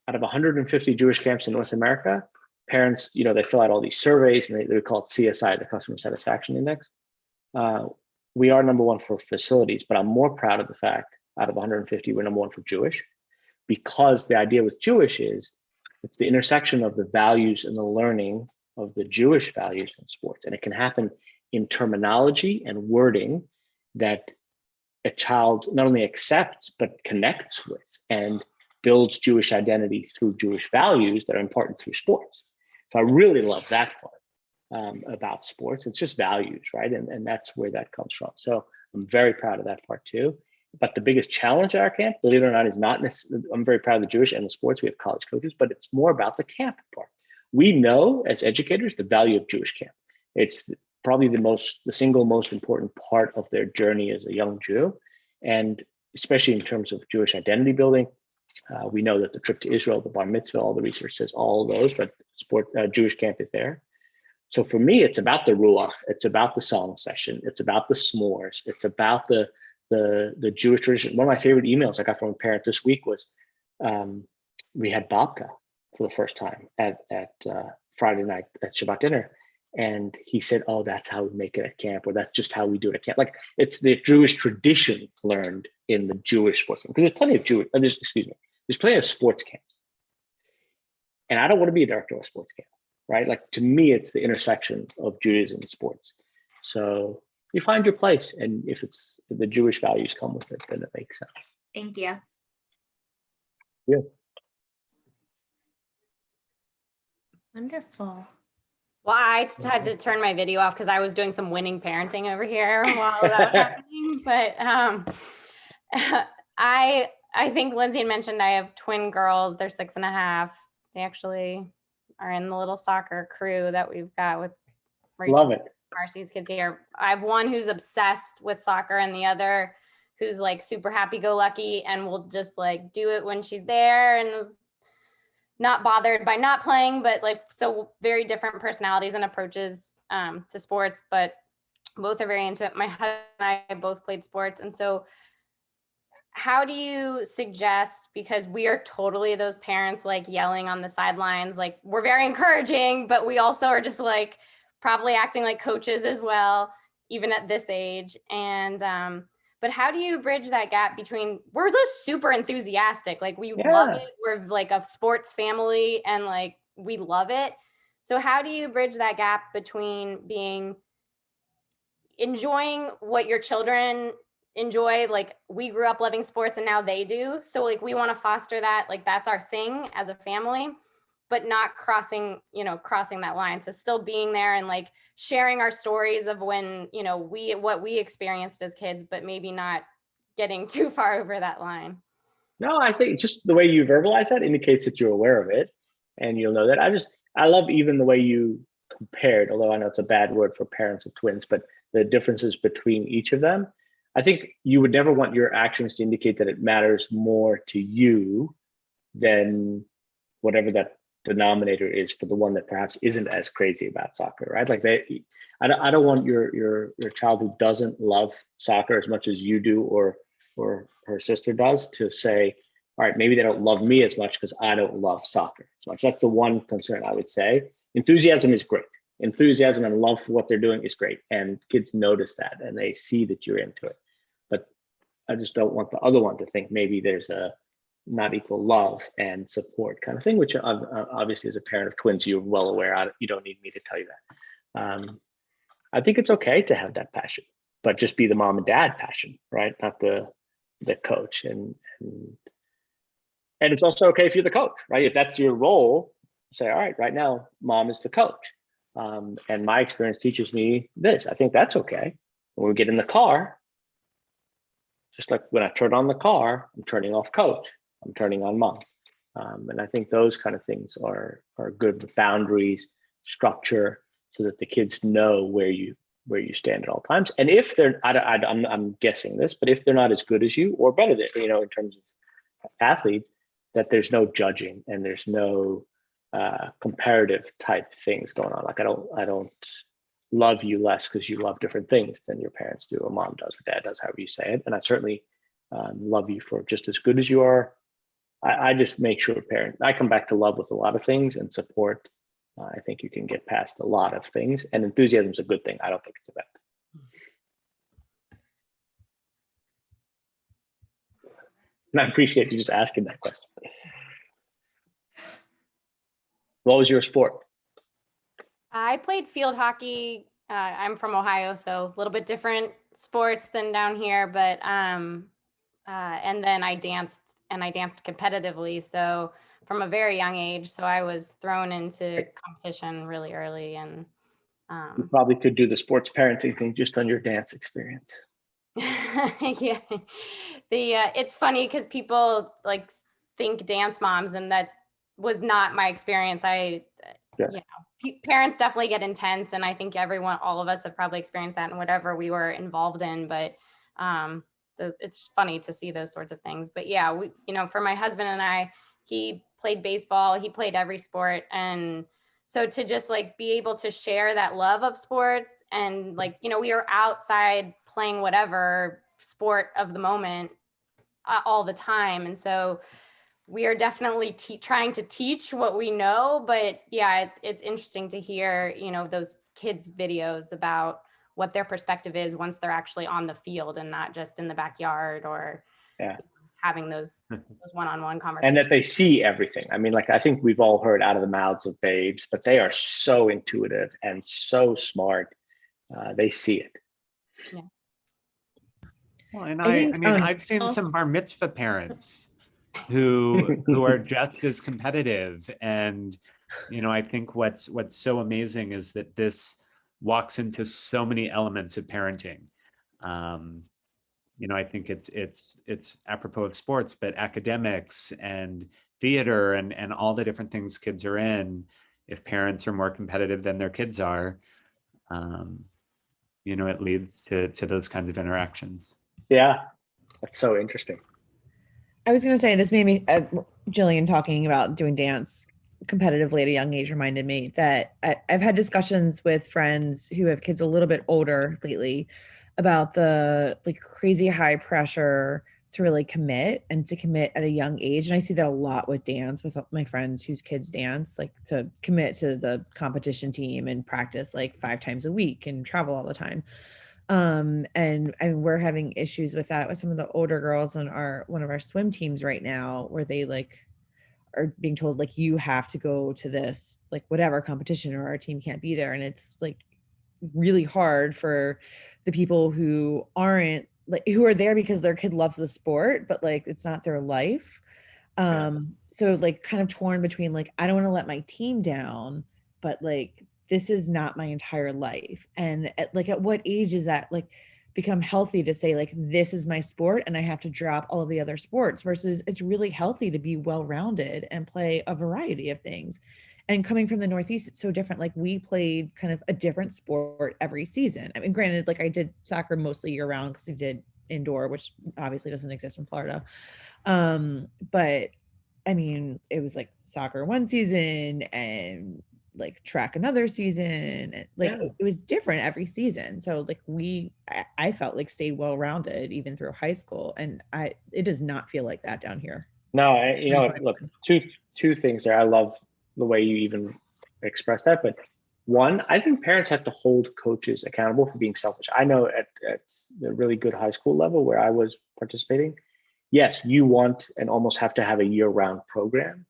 out of 150 Jewish camps in North America, parents, they fill out all these surveys, and they call it CSI, the Customer Satisfaction Index. We are number one for facilities, but I'm more proud of the fact, out of 150, we're number one for Jewish, because the idea with Jewish is it's the intersection of the values and the learning of the Jewish values in sports. And it can happen in terminology and wording that a child not only accepts, but connects with, and builds Jewish identity through Jewish values that are important through sports. So I really love that part about sports. It's just values, right? And that's where that comes from. So I'm very proud of that part too. But the biggest challenge at our camp, believe it or not, is not necessarily, I'm very proud of the Jewish and the sports. We have college coaches, but it's more about the camp part. We know as educators the value of Jewish camp. It's probably the single most important part of their journey as a young Jew. And especially in terms of Jewish identity building, we know that the trip to Israel, the bar mitzvah, all the research says all of those, but Jewish camp is there. So for me, it's about the ruach, it's about the song session, it's about the s'mores, it's about the Jewish tradition. One of my favorite emails I got from a parent this week was, we had babka for the first time at Friday night at Shabbat dinner. And he said, oh, that's how we make it at camp, or that's just how we do it at camp. Like, it's the Jewish tradition learned in the Jewish sports camp. Because there's plenty of there's plenty of sports camps. And I don't want to be a director of a sports camp, right? Like, to me, it's the intersection of Judaism and sports. So you find your place. And if the Jewish values come with it, then it makes sense. Thank you. Yeah. Wonderful. Well, I had to turn my video off because I was doing some winning parenting over here while that was happening. But I think Lindsay had mentioned I have twin girls. They're 6.5. They actually are in the little soccer crew that we've got with Rachel. Love it. Marcy's kids here. I have one who's obsessed with soccer and the other who's like super happy-go-lucky and will just like do it when she's there and is not bothered by not playing, but like, so very different personalities and approaches to sports, but both are very into it. My husband and I both played sports. And so how do you suggest, because we are totally those parents like yelling on the sidelines, like we're very encouraging, but we also are just like probably acting like coaches as well, even at this age. And but how do you bridge that gap between, we're just super enthusiastic, like we love it, we're like a sports family and like we love it. So how do you bridge that gap between enjoying what your children enjoy? Like, we grew up loving sports and now they do. So like, we want to foster that, like that's our thing as a family, but not crossing that line. So still being there and like sharing our stories of when, what we experienced as kids, but maybe not getting too far over that line. No, I think just the way you verbalize that indicates that you're aware of it and you'll know that. I love even the way you compared, although I know it's a bad word for parents of twins, but the differences between each of them. I think you would never want your actions to indicate that it matters more to you than whatever that denominator is for the one that perhaps isn't as crazy about soccer, right? Like I don't want your child who doesn't love soccer as much as you do or her sister does to say, all right, maybe they don't love me as much because I don't love soccer as much. That's the one concern I would say. Enthusiasm is great. Enthusiasm and love for what they're doing is great. And kids notice that and they see that you're into it. But I just don't want the other one to think maybe there's a not equal love and support kind of thing, which obviously as a parent of twins, you're well aware of. You don't need me to tell you that. I think it's okay to have that passion, but just be the mom and dad passion, right? Not the coach. And it's also okay if you're the coach, right? If that's your role, say, all right, right now, mom is the coach. And my experience teaches me this. I think that's okay. When we get in the car, just like when I turn on the car, I'm turning off coach. I'm turning on mom. And I think those kind of things are good with boundaries, structure, so that the kids know where you stand at all times. And if they're, I'm guessing this, but if they're not as good as you or better than, in terms of athletes, that there's no judging and there's no comparative type things going on. Like I don't love you less because you love different things than your parents do, or mom does, or dad does, however you say it. And I certainly love you for just as good as you are. I just make sure I come back to love with a lot of things and support. I think you can get past a lot of things, and enthusiasm is a good thing. I don't think it's a bad thing. And I appreciate you just asking that question. What was your sport? I played field hockey. I'm from Ohio, so a little bit different sports than down here, but and then I danced competitively. So from a very young age, so I was thrown into competition really early. And you probably could do the sports parenting thing just on your dance experience. Yeah, it's funny because people like think dance moms, and that was not my experience. Parents definitely get intense, and I think all of us have probably experienced that in whatever we were involved in. But it's funny to see those sorts of things. But yeah, for my husband and I, he played baseball, he played every sport, and So to just like be able to share that love of sports and like, you know, we are outside playing whatever sport of the moment all the time. And so we are definitely trying to teach what we know, but yeah, it's interesting to hear, you know, those kids' videos about what their perspective is once they're actually on the field and not just in the backyard or having those one-on-one conversations. And that they see everything. I mean, like, I think we've all heard out of the mouths of babes, but they are so intuitive and so smart. They see it. Yeah. Well, and I mean, I've seen some bar mitzvah parents who are just as competitive. And, you know, I think what's so amazing is that this walks into so many elements of parenting. You know, I think it's apropos of sports, but academics and theater and all the different things kids are in. If parents are more competitive than their kids are, you know, it leads to those kinds of interactions. Yeah, that's so interesting. I was going to say, this made me, Jillian talking about doing dance competitively at a young age reminded me that I've had discussions with friends who have kids a little bit older lately about the like crazy high pressure to really commit and to commit at a young age. And I see that a lot with dance, with my friends whose kids dance, like to commit to the competition team and practice like 5 times a week and travel all the time. And we're having issues with that with some of the older girls on one of our swim teams right now, where they like are being told like, you have to go to this, like whatever competition, or our team can't be there. And it's like really hard for the people who aren't like, who are there because their kid loves the sport, but like, it's not their life. So like kind of torn between like, I don't want to let my team down, but like, this is not my entire life. And at what age is that like become healthy to say like, this is my sport and I have to drop all of the other sports, versus it's really healthy to be well-rounded and play a variety of things. And coming from the Northeast, it's so different. Like we played kind of a different sport every season. I mean, granted, like I did soccer mostly year round because I did indoor, which obviously doesn't exist in Florida. But I mean, it was like soccer one season and like track another season, like it was different every season. So like I felt like stayed well-rounded even through high school, and it does not feel like that down here. No, you know, look, two things there. I love the way you even express that, but one, I think parents have to hold coaches accountable for being selfish. I know at the really good high school level where I was participating, yes, you want and almost have to have a year-round program.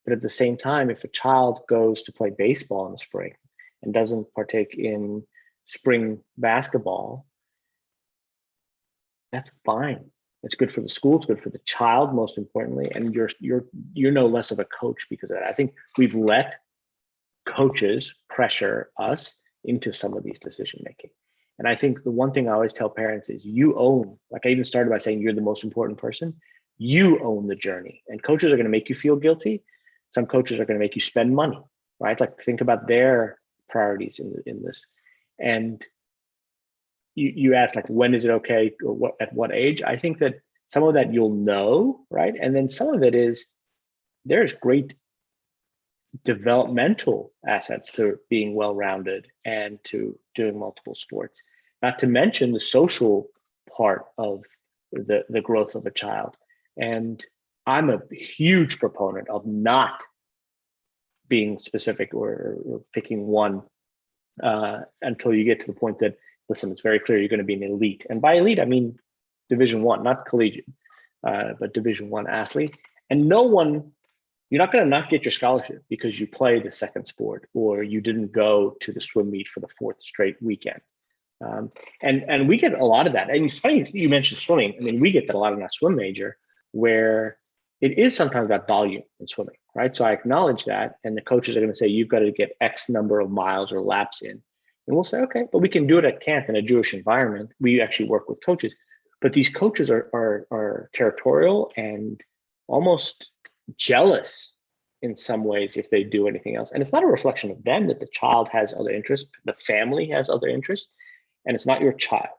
But at the same time, if a child goes to play baseball in the spring and doesn't partake in spring basketball, that's fine. It's good for the school. It's good for the child, most importantly. And you're no less of a coach because of that. I think we've let coaches pressure us into some of these decision making. And I think the one thing I always tell parents is you own, like I even started by saying you're the most important person. You own the journey, and coaches are going to make you feel guilty. Some coaches are going to make you spend money, right? Like think about their priorities in this. And you asked like, when is it okay or at what age? I think that some of that you'll know, right? And then some of it is there's great developmental assets to being well-rounded and to doing multiple sports, not to mention the social part of the growth of a child. And I'm a huge proponent of not being specific or picking one until you get to the point that, listen, it's very clear you're going to be an elite. And by elite, I mean Division I, not collegiate, but Division I athlete. And you're not going to not get your scholarship because you play the second sport or you didn't go to the swim meet for the 4th straight weekend. And we get a lot of that. And it's funny you mentioned swimming. I mean, we get that a lot in our swim major, where it is sometimes about volume in swimming, right? So I acknowledge that. And the coaches are going to say, you've got to get X number of miles or laps in. And we'll say, okay, but we can do it at camp in a Jewish environment. We actually work with coaches. But these coaches are territorial and almost jealous in some ways if they do anything else. And it's not a reflection of them that the child has other interests, the family has other interests, and it's not your child.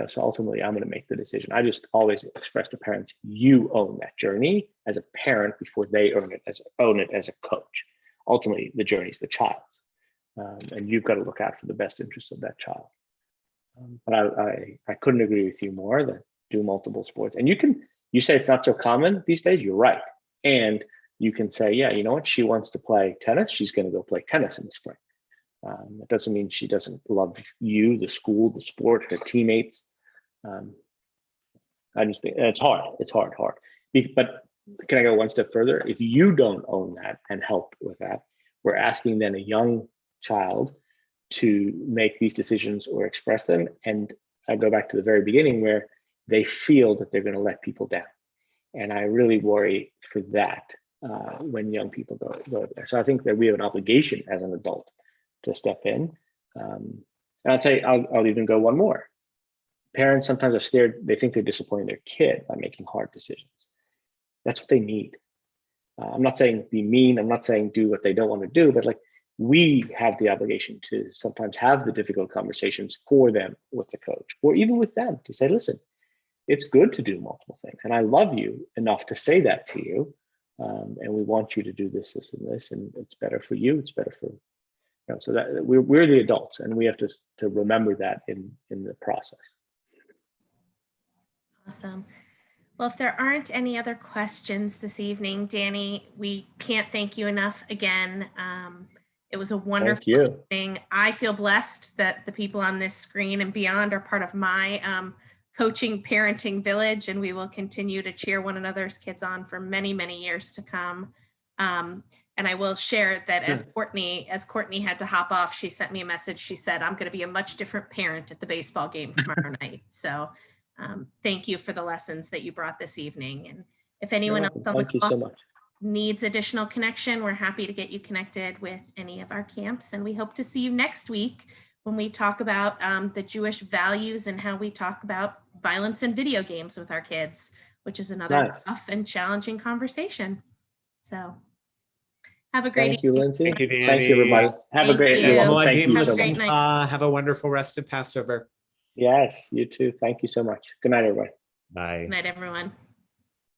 So ultimately I'm going to make the decision. I just always express to parents, you own that journey as a parent before they own it as a coach. ultimately the journey is the child. And you've got to look out for the best interest of that child. But I couldn't agree with you more that do multiple sports. And you say it's not so common these days, you're right. And you can say, yeah, you know what, she wants to play tennis, she's going to go play tennis in the spring. It doesn't mean she doesn't love you, the school, the sport, her teammates. I just think it's hard. But can I go one step further? If you don't own that and help with that, we're asking then a young child to make these decisions or express them. And I go back to the very beginning where they feel that they're going to let people down. And I really worry for that when young people go there. So I think that we have an obligation as an adult to step in. And I'll tell you, I'll even go one more. Parents sometimes are scared. They think they're disappointing their kid by making hard decisions. That's what they need. I'm not saying be mean. I'm not saying do what they don't want to do, but like we have the obligation to sometimes have the difficult conversations for them with the coach, or even with them to say, listen, it's good to do multiple things. And I love you enough to say that to you. And we want you to do this, this, and this, and it's better for you. It's better for, so that we're the adults, and we have to remember that in the process. Awesome. Well, if there aren't any other questions this evening, Danny, we can't thank you enough again. It was a wonderful evening. I feel blessed that the people on this screen and beyond are part of my coaching parenting village, and we will continue to cheer one another's kids on for many, many years to come. And I will share that as Courtney had to hop off, she sent me a message. She said, I'm going to be a much different parent at the baseball game tomorrow night. So thank you for the lessons that you brought this evening. And if anyone else on the call needs additional connection, we're happy to get you connected with any of our camps. And we hope to see you next week when we talk about the Jewish values and how we talk about violence in video games with our kids, which is another tough and challenging conversation. So have a great evening. Lindsay. Thank you, Danny. Thank you, everybody. Have a great night. Have a wonderful rest of Passover. Yes, you too. Thank you so much. Good night, everybody. Bye. Good night, everyone.